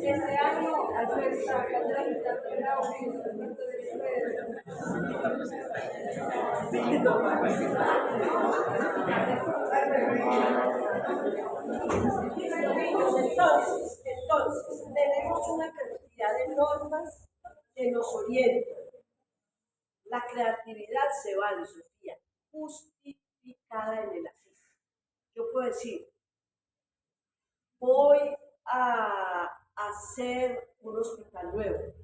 Este año, al ser sacando la literatura, entonces, tenemos una cantidad de normas que nos orientan. La creatividad se vale, Sofía, justificada en el asís. Yo puedo decir, voy a hacer un hospital nuevo,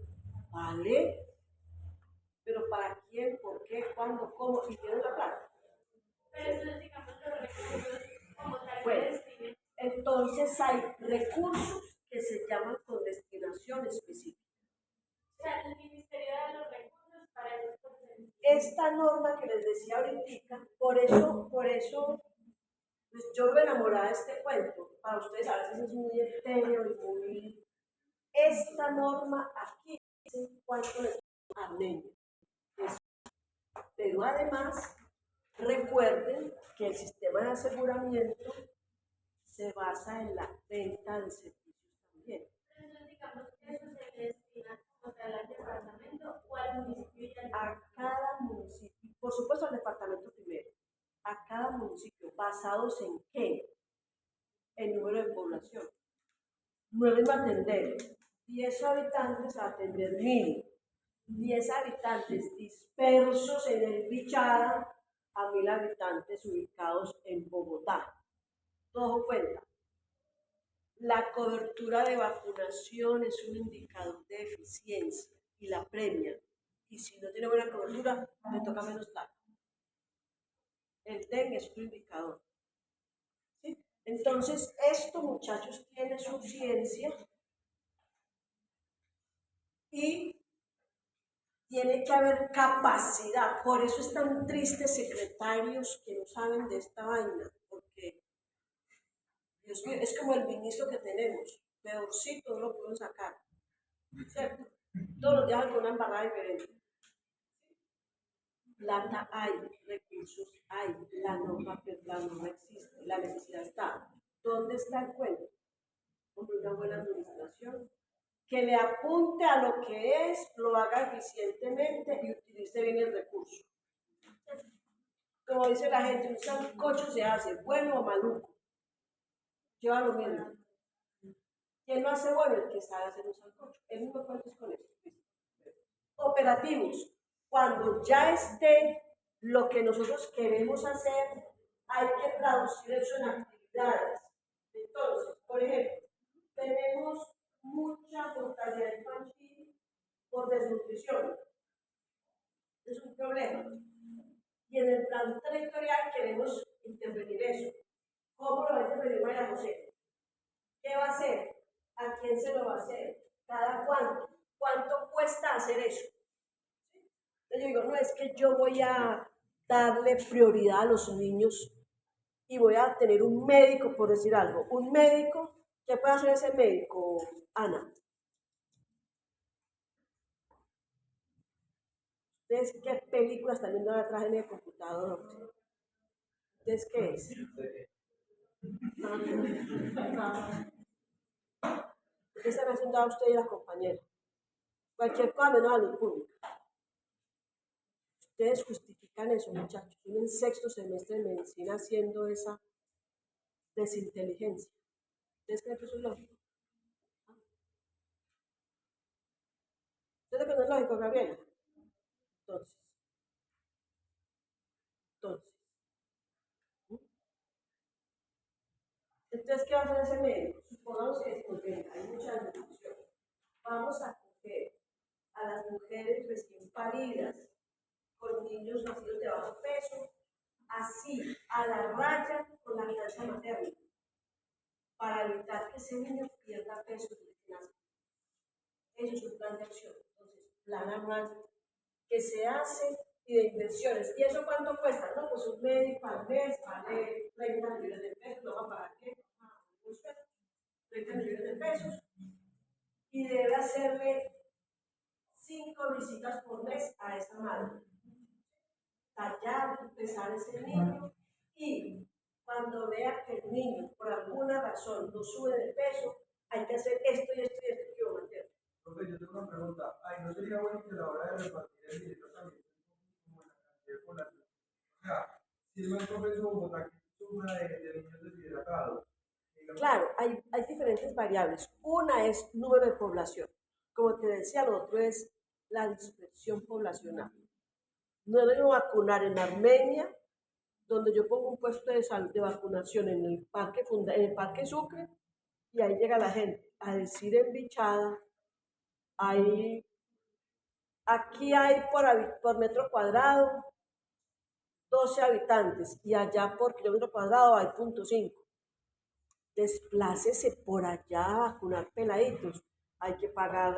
¿vale? Pero ¿para quién? ¿Por qué? ¿Cuándo? ¿Cómo? ¿Y tiene la plata? Pero eso es, digamos, los recursos como tal que Bueno, describen. entonces hay recursos que se llaman con destinación específica. O sea, el ministerio da los recursos para esos procesos. Esta norma que les decía ahorita, por eso, pues yo me enamorada de este cuento. Para ustedes a veces es muy etéreo y muy... Esta norma aquí dice cuánto es armenio. Pero además, recuerden que el sistema de aseguramiento se basa en la venta de servicios también. Entonces, digamos que eso se le destina como tal al departamento o al municipio y al A cada municipio, por supuesto al departamento primero, a cada municipio, basados en qué? El número de población. No es lo mismo atender 10 habitantes a atender 1000. 10 habitantes dispersos en el Bichada a 1000 habitantes ubicados en Bogotá. Todo cuenta. La cobertura de vacunación es un indicador de eficiencia y la premia. Y si no tiene buena cobertura, le toca menos plata. El dengue es otro indicador. ¿Sí? Entonces, esto, muchachos, tiene su ciencia y tiene que haber capacidad. Por eso están tristes secretarios que no saben de esta vaina, porque Dios mío, es como el ministro que tenemos, peorcito no lo podemos sacar, ¿cierto? Todos los días con una embarrada diferente. Plata hay, recursos hay, la norma existe, la necesidad está. ¿Dónde está el cuento? Con una buena administración que le apunte a lo que es, lo haga eficientemente y utilice bien el recurso. Como dice la gente, un sancocho se hace bueno o maluco. Lleva lo mismo. ¿Quién lo hace bueno? El que sabe hacer un sancocho. El mismo cuento es con esto. Operativos. Cuando ya esté lo que nosotros queremos hacer, hay que traducir eso en actividades. Entonces, por ejemplo, tenemos mucha mortalidad infantil por desnutrición. Es un problema. Y en el plan territorial queremos intervenir eso. ¿Cómo lo va a intervenir María José? ¿Qué va a hacer? ¿A quién se lo va a hacer? ¿Cada cuánto? ¿Cuánto cuesta hacer eso? Entonces yo digo, no es que yo voy a darle prioridad a los niños y voy a tener un médico, por decir algo. Un médico, ¿qué puede hacer ese médico, Ana? ¿Ustedes qué películas están viendo atrás en el computador? ¿Ustedes qué es? ¿Qué están haciendo a usted y la compañera? Cualquier cosa menos salud pública. Ustedes justifican eso, muchachos. Tienen sexto semestre de medicina haciendo esa desinteligencia. ¿Ustedes creen que eso es lógico? ¿Ustedes creen que no es lógico, Gabriela? Entonces, ¿qué va a hacer ese médico? Supongamos que hay mucha desnutrición. Vamos a coger a las mujeres recién paridas con niños nacidos de bajo peso, así, a la raya con la crianza materna, para evitar que ese niño pierda peso desde que nace. Eso es un plan de acción. Entonces, plan anual que se hace y de inversiones. ¿Y eso cuánto cuesta? No, pues un médico al mes vale 30 millones de pesos, ¿no va a pagar qué? hacerle 5 visitas por mes a esa madre. Tallar, pesar ese niño y cuando vea que el niño por alguna razón no sube de peso, hay que hacer esto y esto y esto que yo mantengo. Profe, yo tengo una pregunta. Ay, ¿no sería bueno que a la hora de repartir el dinero también como en la cantidad de población? O sea, si es más profe en Bogotá que sufra de niños deshidratados, digamos, Claro, hay diferentes variables. Una es número de población. Como te decía, lo otro es la dispersión poblacional. No debo vacunar en Armenia, donde yo pongo un puesto de vacunación en el en el Parque Sucre, y ahí llega la gente a decir embichada, hay, aquí hay por metro cuadrado 12 habitantes y allá por kilómetro cuadrado hay 0.5. Desplácese por allá a vacunar peladitos. Hay que pagar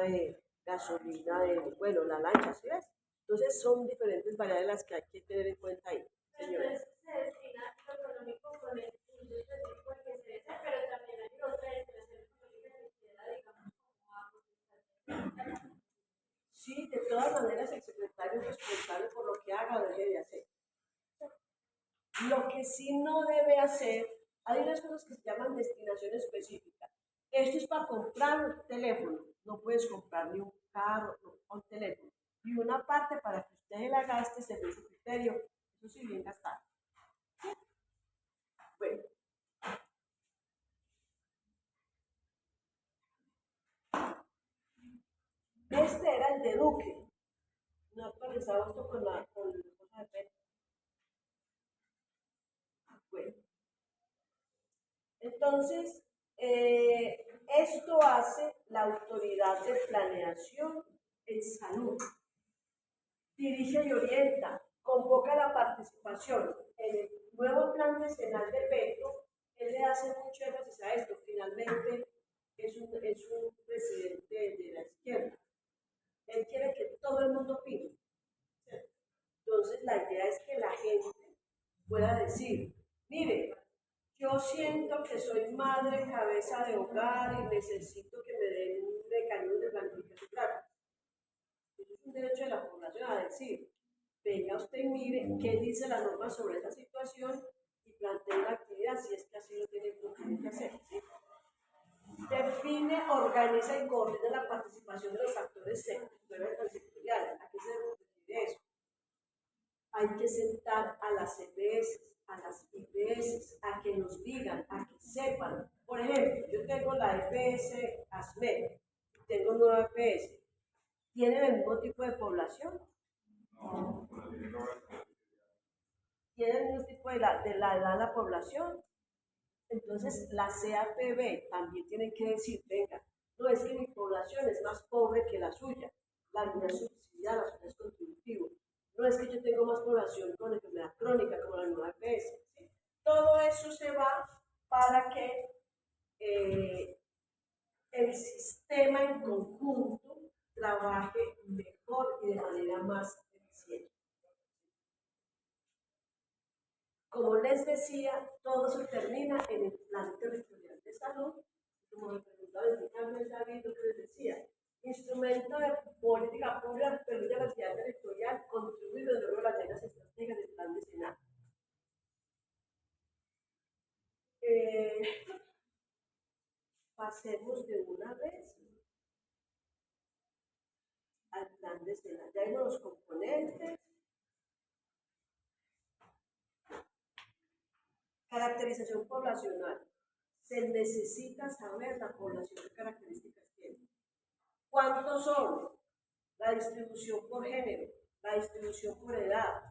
gasolina, bueno, la lancha, ¿sí ves? Entonces son diferentes variables las que hay que tener en cuenta ahí, señora. Entonces se destina lo económico con el uso específico al que se debe hacer, pero también hay otra destination económica que queda, digamos, como a potenciar. Sí, de todas maneras el secretario es responsable por lo que haga o deje de hacer. Lo que sí no debe hacer, hay unas cosas que se llaman destinación específica. Esto es para comprar un teléfono, no puedes comprar ni un carro, no, un teléfono. Y una parte para que usted la gaste según su criterio, eso sí bien gastado. Bueno, este era el de Duque. No actualizaba esto con la cosa de Petro. Bueno, entonces, esto hace la autoridad de planeación en salud. Dirige y orienta, convoca la participación. En el nuevo plan nacional de Petro, él le hace mucho énfasis a esto. Finalmente, es un presidente de la izquierda. Él quiere que todo el mundo opine. Entonces, la idea es que la gente pueda decir, mire, yo siento que soy madre, cabeza de hogar y necesito que me den un mecanismo de planificación. Claro, eso es un derecho de la población a decir, venga usted y mire qué dice la norma sobre esa situación y plantee una actividad si es que así lo tiene que hacer. ¿Sí? Define, organiza y coordina la participación de los actores sectoriales. ¿A qué se refiere eso? Hay que sentar a las EPS, a las IPS, a que nos digan, a que sepan. Por ejemplo, yo tengo la EPS ASMED, tengo nueva EPS. ¿Tienen el mismo tipo de población? no, ¿Tienen el mismo tipo de la edad de la población? Entonces, la CAPB también tiene que decir, venga, no es que mi población es más pobre que la suya, la mía es subsidiada, la suya es contributiva. No es que yo tengo más población con enfermedad crónica como la nueva EPS. ¿Sí? Todo eso se va para que el sistema en conjunto trabaje mejor y de manera más eficiente. Como les decía, todo se termina en el plan territorial de salud. Como me preguntaba el David, lo que les decía, instrumento de política pública que permite a la actividad territorial contribuir desde luego a las reglas estratégicas del plan decenal. Pasemos de una vez al plan decenal. Ya vimos los componentes. Caracterización poblacional. Se necesita saber la población, qué características tiene. ¿Cuántos son? La distribución por género, la distribución por edad.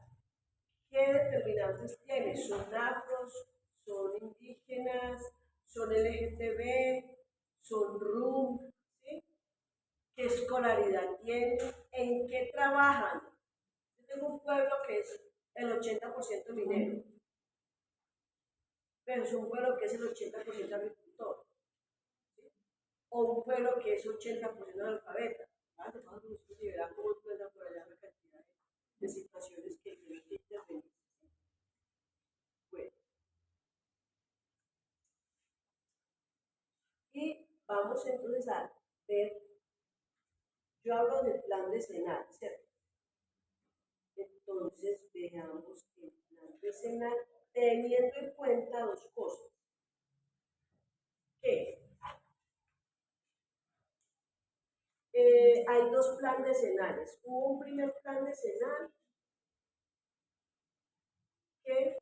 ¿Qué determinantes tiene? ¿Son afros? ¿Son indígenas? ¿Son LGTB? ¿Son RUM? ¿Sí? ¿Qué escolaridad tienen? ¿En qué trabajan? Yo tengo un pueblo que es el 80% minero, pero es un pueblo que es el 80% agricultor, ¿sí? O un pueblo que es 80% analfabeta. ¿Vale? Y verán cómo encuentran por allá la cantidad de situaciones que tienen que intervenir. Bueno, y vamos entonces a ver Yo hablo de plan decenal, ¿cierto? Entonces veamos el plan decenal teniendo en cuenta dos cosas. ¿Qué? Hay dos planes decenales. Hubo un primer plan decenal que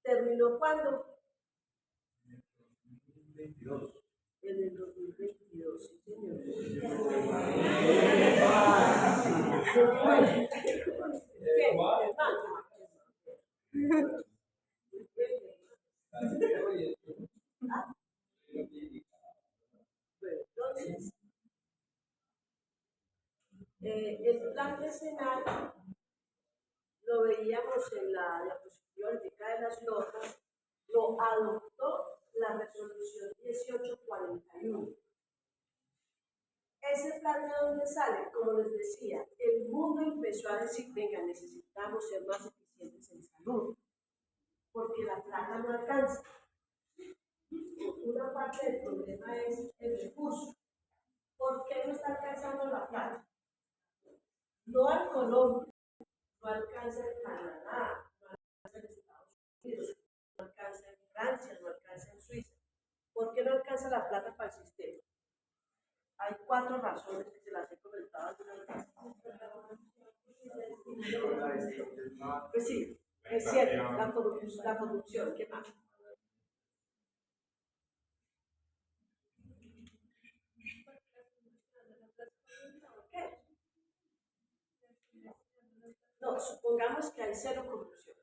terminó cuando? En el 2022, sí, señor. ¿Qué? Bueno, entonces, el plan decenal lo veíamos en la diapositiva ahorita de las notas, lo adoptó la resolución 1841. Ese plan de dónde sale, como les decía, el mundo empezó a decir, venga, necesitamos ser más eficientes en salud, porque la plata no alcanza. Una parte del problema es el recurso. ¿Por qué no está alcanzando la plata? No al Colombia, no alcanza en Canadá, no alcanza en Estados Unidos, no alcanza en Francia, no alcanza en Suiza. ¿Por qué no alcanza la plata para el sistema? Hay 4 razones que se las he comentado algunas veces. Pues sí, es cierto, la corrupción, ¿qué más? ¿Qué? No, supongamos que hay 0 corrupción.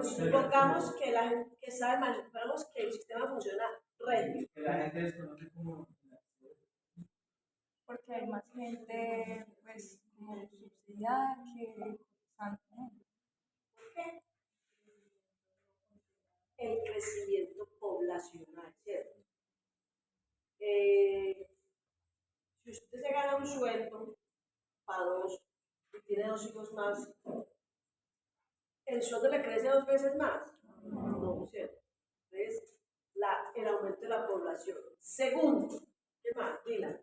Supongamos que la gente que sabe manipulamos que el sistema funciona recto. Que la gente desconoce como... Porque hay más gente, pues, como subsidiada que cotizante. ¿Por qué? El crecimiento poblacional, ¿cierto? Si usted se gana un sueldo para 2 y tiene 2 hijos más, ¿el sueldo le crece 2 veces más? No, ¿cierto? Entonces, el aumento de la población. Segundo, ¿qué más? Dila.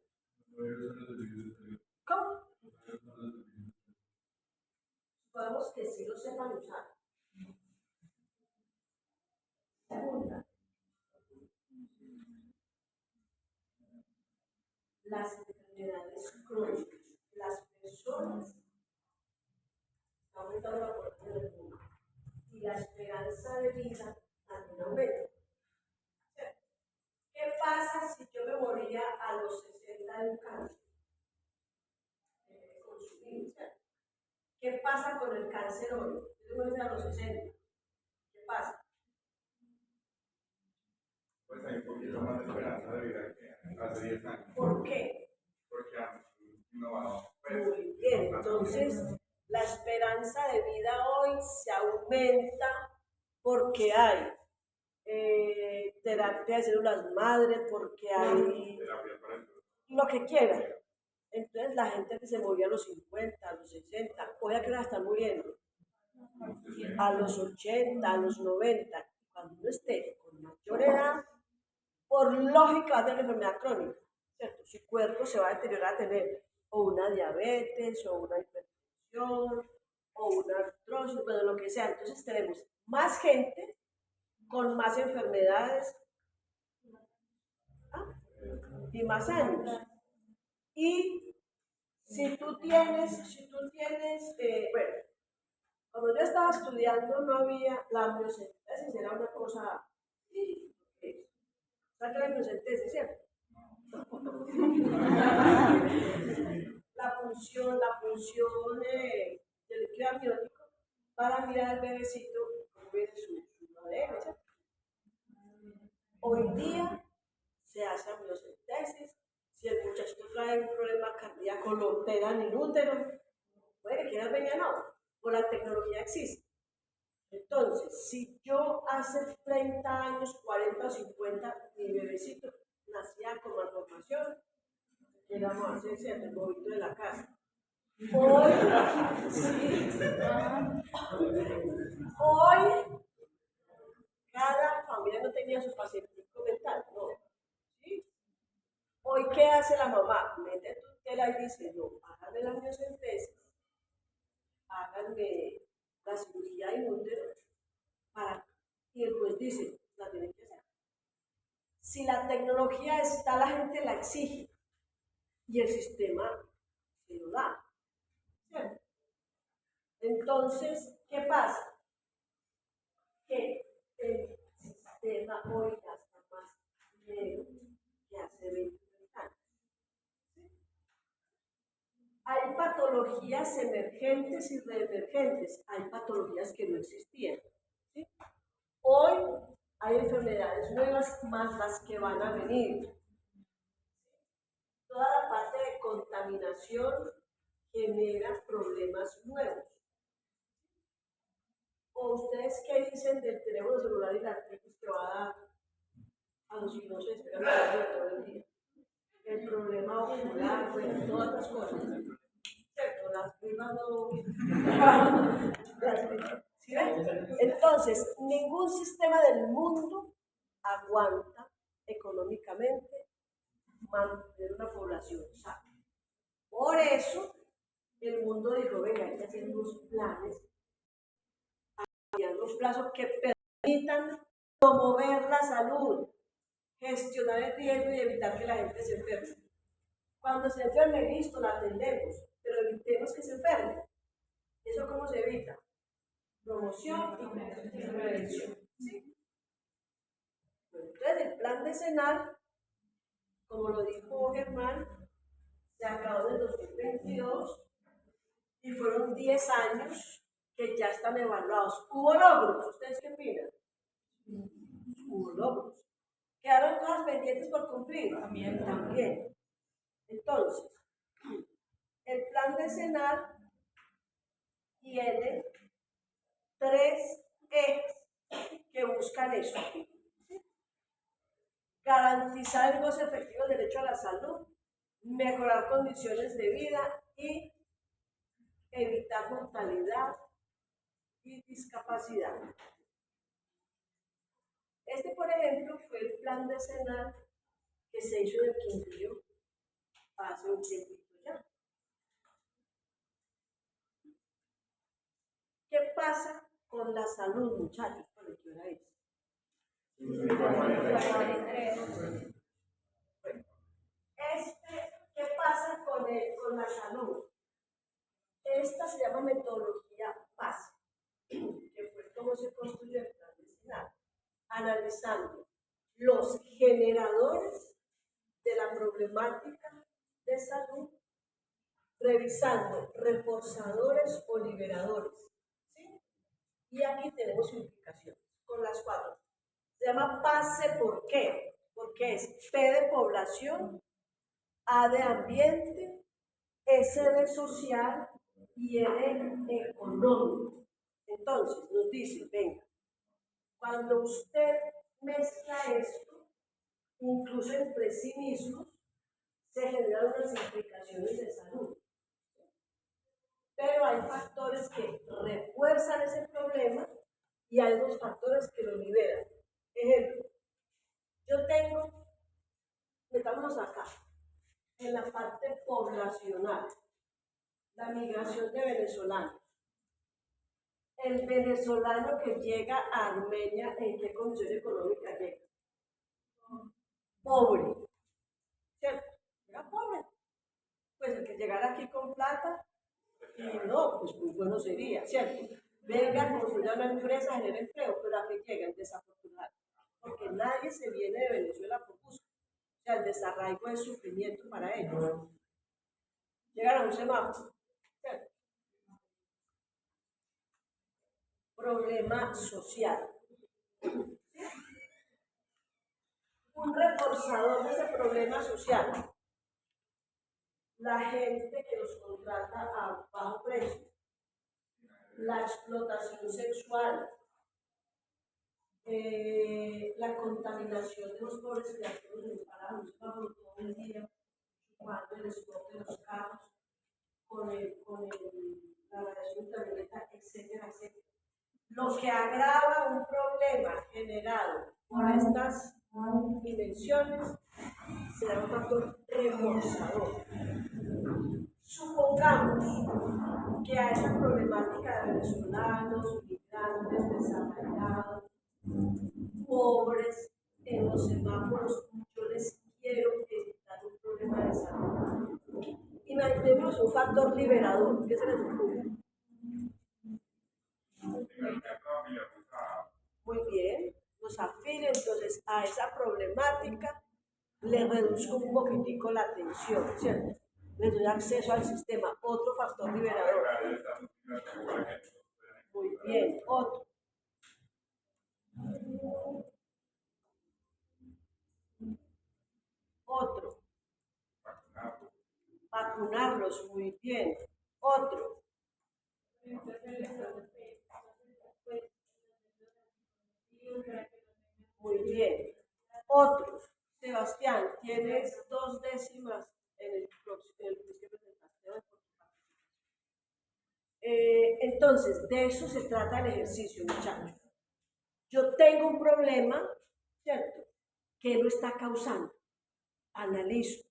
¿Cómo? Supongamos que sí lo sepan usar. Segunda, las enfermedades crónicas. Las personas están aumentando la población del mundo y la esperanza de vida también aumenta. ¿Qué pasa si yo me moría a los 60 de un cáncer? ¿Qué pasa con el cáncer hoy? Yo me muero a los 60. ¿Qué pasa? Pues hay un poquito más de esperanza de vida que hace 10 años. ¿Por qué? Porque han innovado. Muy bien, entonces la esperanza de vida hoy se aumenta porque hay terapia de células madre, porque hay Terapia para eso. lo que quiera. Entonces la gente que se moría a los 50, a los 60, hoy a qué hora están muriendo, a los 80, a los 90. Cuando uno esté con mayor edad, por lógica va a tener enfermedad crónica, ¿cierto? Su cuerpo se va a deteriorar a tener o una diabetes, o una hipertensión, o una artrosis, bueno, lo que sea. Entonces tenemos más gente con más enfermedades, ¿ah? Y más años. Y si tú tienes, bueno, cuando yo estaba estudiando no había, la amniocentesis era una cosa, ¿sabes qué es la amniocentesis, cierto? La función del líquido amniótico para mirar al bebecito cómo viene su ADN, ¿cierto? Hoy día se hace amniocentesis. Si el muchachito trae un problema cardíaco, lo pegan en útero, puede que quiera venir no, o la tecnología existe. Entonces, si yo hace 30 años, 40 o 50, mi bebecito nacía con malformación, llegamos a hacerse el movimiento de la casa. Hoy, sí, hoy, cada familia no tengo tenía su paciente mental, no. ¿Sí? Hoy, ¿qué hace la mamá? Mete tutela y dice, no, háganme la miocentesis, háganme la cirugía inútero, y el juez dice, la tienen que hacer. Si la tecnología está, la gente la exige y el sistema se lo da. ¿Cierto? Entonces, ¿qué pasa? Que el sistema hoy gasta más dinero que hace 20 años. ¿Sí? Hay patologías emergentes y reemergentes, hay patologías que no existían. ¿Sí? Hoy hay enfermedades nuevas más las que van a venir. Toda la parte de contaminación genera problemas nuevos. ¿O ustedes qué dicen del teléfono celular y la artritis que va a dar a los que no se esperan todo el día? El problema ocular, bueno, todas las cosas. ¿Cierto? Las primas no. ¿Sí ven? Entonces, ningún sistema del mundo aguanta económicamente mantener una población sana. Por eso, el mundo dijo, venga, hay que hacer unos planes, los plazos que permitan promover la salud, gestionar el riesgo y evitar que la gente se enferme. Cuando se enferme, listo, la atendemos, pero evitemos que se enferme. ¿Eso cómo se evita? Promoción y prevención. ¿Sí? Bueno, entonces, el plan decenal, como lo dijo Germán, se acabó en el 2022 y fueron 10 años que ya están evaluados. ¿Hubo logros? ¿Ustedes qué opinan? Hubo logros. ¿Quedaron cosas pendientes por cumplir? También. Entonces, el plan decenal tiene 3 ejes que buscan eso. Garantizar el goce efectivo del derecho a la salud, mejorar condiciones de vida y evitar mortalidad y discapacidad. Este, por ejemplo, fue el plan decenal que se hizo en el Quindío hace un tiempito ya. ¿Qué pasa con la salud, muchachos? Bueno, ¿qué hora es? ¿Qué pasa con la salud? Esta se llama metodología PAS, que fue cómo se construyó el plan decenal, analizando los generadores de la problemática de salud, revisando reforzadores o liberadores. ¿Sí? Y aquí tenemos implicaciones con las 4. Se llama PASE, ¿por qué? Porque es P de población, A de ambiente, S de social y N económico. Entonces nos dice, venga, cuando usted mezcla esto, incluso entre sí mismos, se generan unas implicaciones de salud. Pero hay factores que refuerzan ese problema y hay dos factores que lo liberan. Ejemplo, yo tengo, metámonos acá, en la parte poblacional, la migración de venezolanos. El venezolano que llega a Armenia, ¿en qué condición económica llega? Pobre. ¿Cierto? Era pobre. Pues el que llegara aquí con plata, no, pues muy bueno sería, ¿cierto? Venga, construya una empresa, genera empleo, pero a qué llegan desafortunados. Porque nadie se viene de Venezuela por gusto. O sea, el desarraigo es sufrimiento para ellos. Llegan a un semáforo. ¿Cierto? Problema social. Un reforzador de ese problema social. La gente que los contrata a bajo precio. La explotación sexual. La contaminación de los pobres criaturas en parados todo el día, cuando el stock de los carros, con la radiación ultravioleta, etcétera, etcétera. Lo que agrava un problema generado por estas dimensiones se llama factor reforzador. Supongamos que a esa problemática de venezolanos, migrantes, desarraigados, pobres en los semáforos, yo les quiero evitar un problema de salud. Imaginemos un factor liberador. ¿Qué se les ocurre? Muy bien, los afile entonces a esa problemática, le reduzco un poquitico la tensión, ¿cierto? Les doy acceso al sistema, otro factor liberador. Muy bien, otro. Otro. Vacunarlos, muy bien. Otro. Muy bien. Otro. Sebastián, tienes 2 décimas en el quiz que presentaste hoy. Entonces, de eso se trata el ejercicio, muchachos. Yo tengo un problema, ¿cierto? ¿Qué lo está causando? Analizo,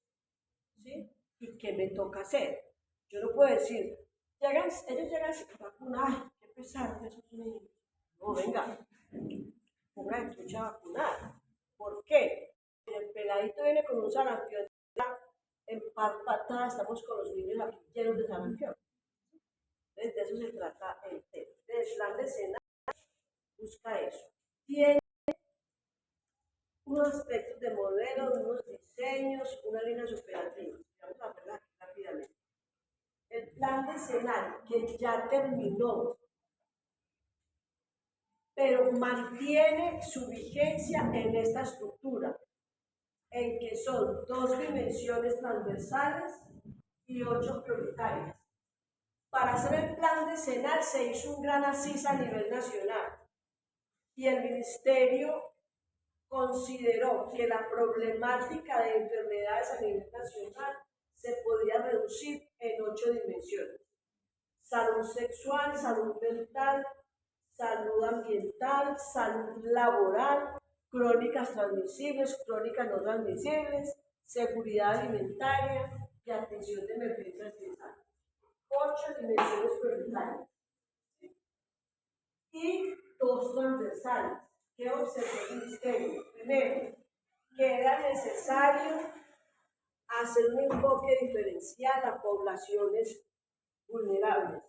¿sí? ¿Y qué me toca hacer? Yo no puedo decir, ellos llegan sin vacuna, ay, qué pesar, esos niños. No, venga, ponga de trucha a vacunar. ¿Por qué? El peladito viene con un sarampión, en patada estamos con los niños aquí llenos de sarampión. Entonces, de eso se trata el tema. El plan de Senado busca eso. Tiene unos aspectos de modelo, unos diseños, unas líneas operativas. Vamos a verla aquí rápidamente. El plan decenal, que ya terminó, pero mantiene su vigencia en esta estructura, en que son 2 dimensiones transversales y 8 prioritarias. Para hacer el plan decenal se hizo un gran asis a nivel nacional y el ministerio consideró que la problemática de enfermedades a nivel nacional se podía reducir en 8 dimensiones: salud sexual, salud mental, salud ambiental, salud laboral, crónicas transmisibles, crónicas no transmisibles, seguridad alimentaria y atención de emergencias de salud. 8 dimensiones prioritarias y 2 transversales. ¿Qué observó el ministerio? Primero, que era necesario hacer un enfoque diferencial a poblaciones vulnerables.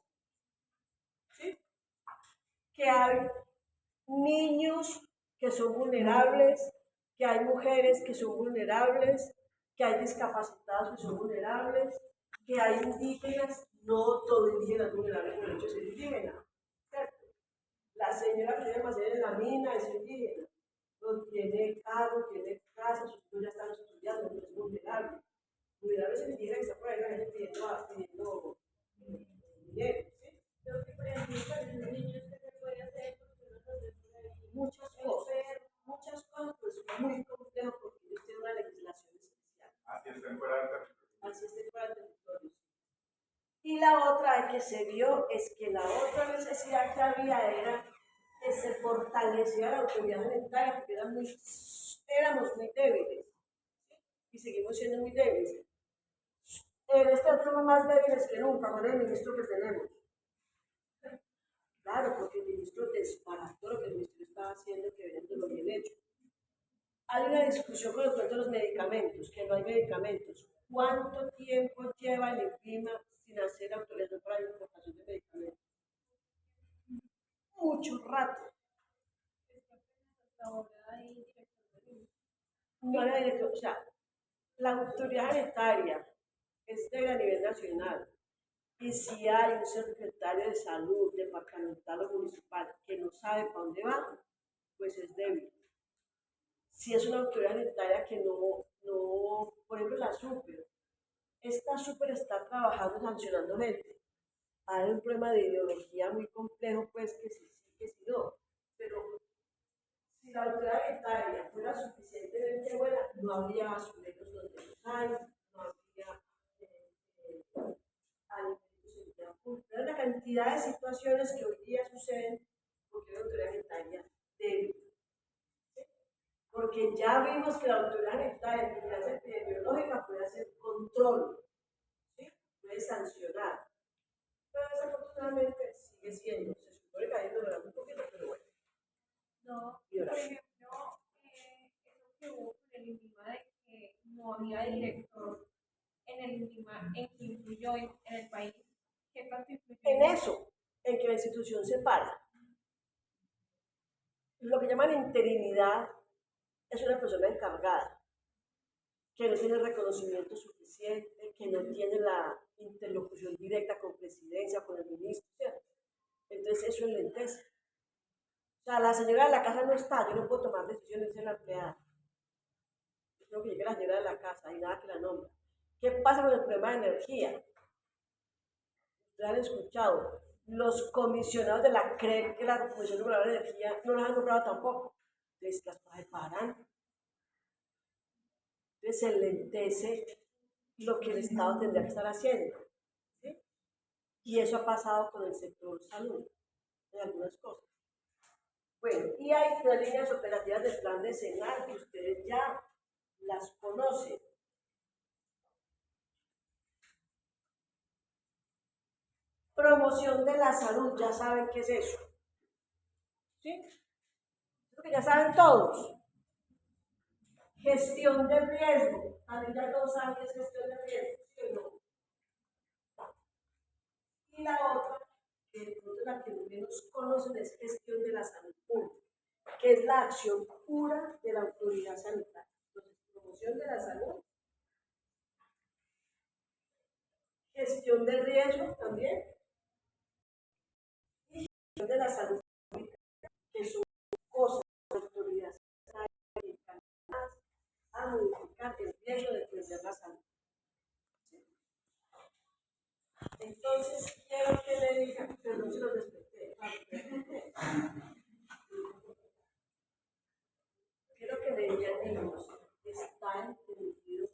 ¿Sí? Que hay niños que son vulnerables, que hay mujeres que son vulnerables, que hay discapacitados que son vulnerables, que hay indígenas, no todo indígena es vulnerable por el hecho de ser indígena. ¿Cierto? La señora que tiene almacén en la mina es indígena, no tiene carro, tiene casa, sus hijos ya están estudiando, no es vulnerable. Vulnerable es el indígena que está por ahí la gente pidiendo dinero. ¿Sí? Lo que, por ejemplo, para los niños, ¿qué se puede hacer? Porque uno los ve por ahí. Muchas cosas, pues muy complejo porque ellos tienen una legislación especial. Así estén fuera del territorio. Así estén fuera del territorio. Y la otra que se vio es que la otra necesidad que había era que se fortaleciera la autoridad sanitaria porque éramos muy débiles, ¿sí? Y seguimos siendo muy débiles. En este somos más débiles que nunca con el ministro que tenemos. Claro, porque el ministro desbarató lo que el ministro estaba haciendo, que venía de lo bien hecho. Hay una discusión con respecto a los medicamentos, que no hay medicamentos. ¿Cuánto tiempo lleva el INVIMA sin hacer autorización para la importación de medicamentos? Mucho rato. No era directo, o sea, la autoridad sanitaria es de a nivel nacional. Y si hay un secretario de salud departamental o municipal que no sabe para dónde va, pues es débil. Si es una autoridad sanitaria que no, por ejemplo, la super, esta super está trabajando sancionando gente. Hay un problema de ideología muy complejo, pues que sí, que sí, no. Pero si la autoridad sanitaria fuera suficientemente buena, no habría basureros donde los hay, no habría pero la cantidad de situaciones que hoy día suceden porque la autoridad sanitaria débil. ¿Sí? ya vimos que la autoridad sanitaria de vigilancia epidemiológica puede hacer control, ¿sí? Puede sancionar. Pero desafortunadamente sigue siendo, se supone que ahí mejorando un poquito, pero bueno. No, Y ahora, por ejemplo, eso que hubo con el INVIMA de que no había director en el INVIMA, en que influyó en el país, ¿qué tanto influyó en eso, en que la institución se para. Lo que llaman interinidad es una persona encargada, que no tiene reconocimiento suficiente, que no tiene la interlocución directa con presidencia, con el ministro, ¿cierto? Entonces eso enlentece. O sea, la señora de la casa no está, yo no puedo tomar decisiones en la empleada. Yo tengo que llegar a la señora de la casa y nada que la nombra. ¿Qué pasa con el problema de energía? Ustedes han escuchado, los comisionados de la CREP, que la Comisión Reguladora de Energía, no las han nombrado tampoco. Entonces las preparan. Entonces se enlentece lo que el Estado tendría que estar haciendo. ¿Sí? Y eso ha pasado con el sector salud, en algunas cosas. Bueno, y hay unas líneas operativas del plan decenal que ustedes ya las conocen. Promoción de la salud, ya saben qué es eso. ¿Sí? Lo que ya saben todos. Gestión de riesgo, también ya todos saben qué es gestión de riesgo, ¿sí o no? Y la otra, que de pronto la que menos conocen, es gestión de la salud pública, que es la acción pura de la autoridad sanitaria. Entonces, promoción de la salud, gestión de riesgo también, y gestión de la salud pública, que son cosas de la autoridad sanitaria encaminadas a modificar el riesgo de perder la salud. ¿Sí? Entonces, quiero que le digan, pero no se lo respeté. Quiero que le digan, niños, está entendido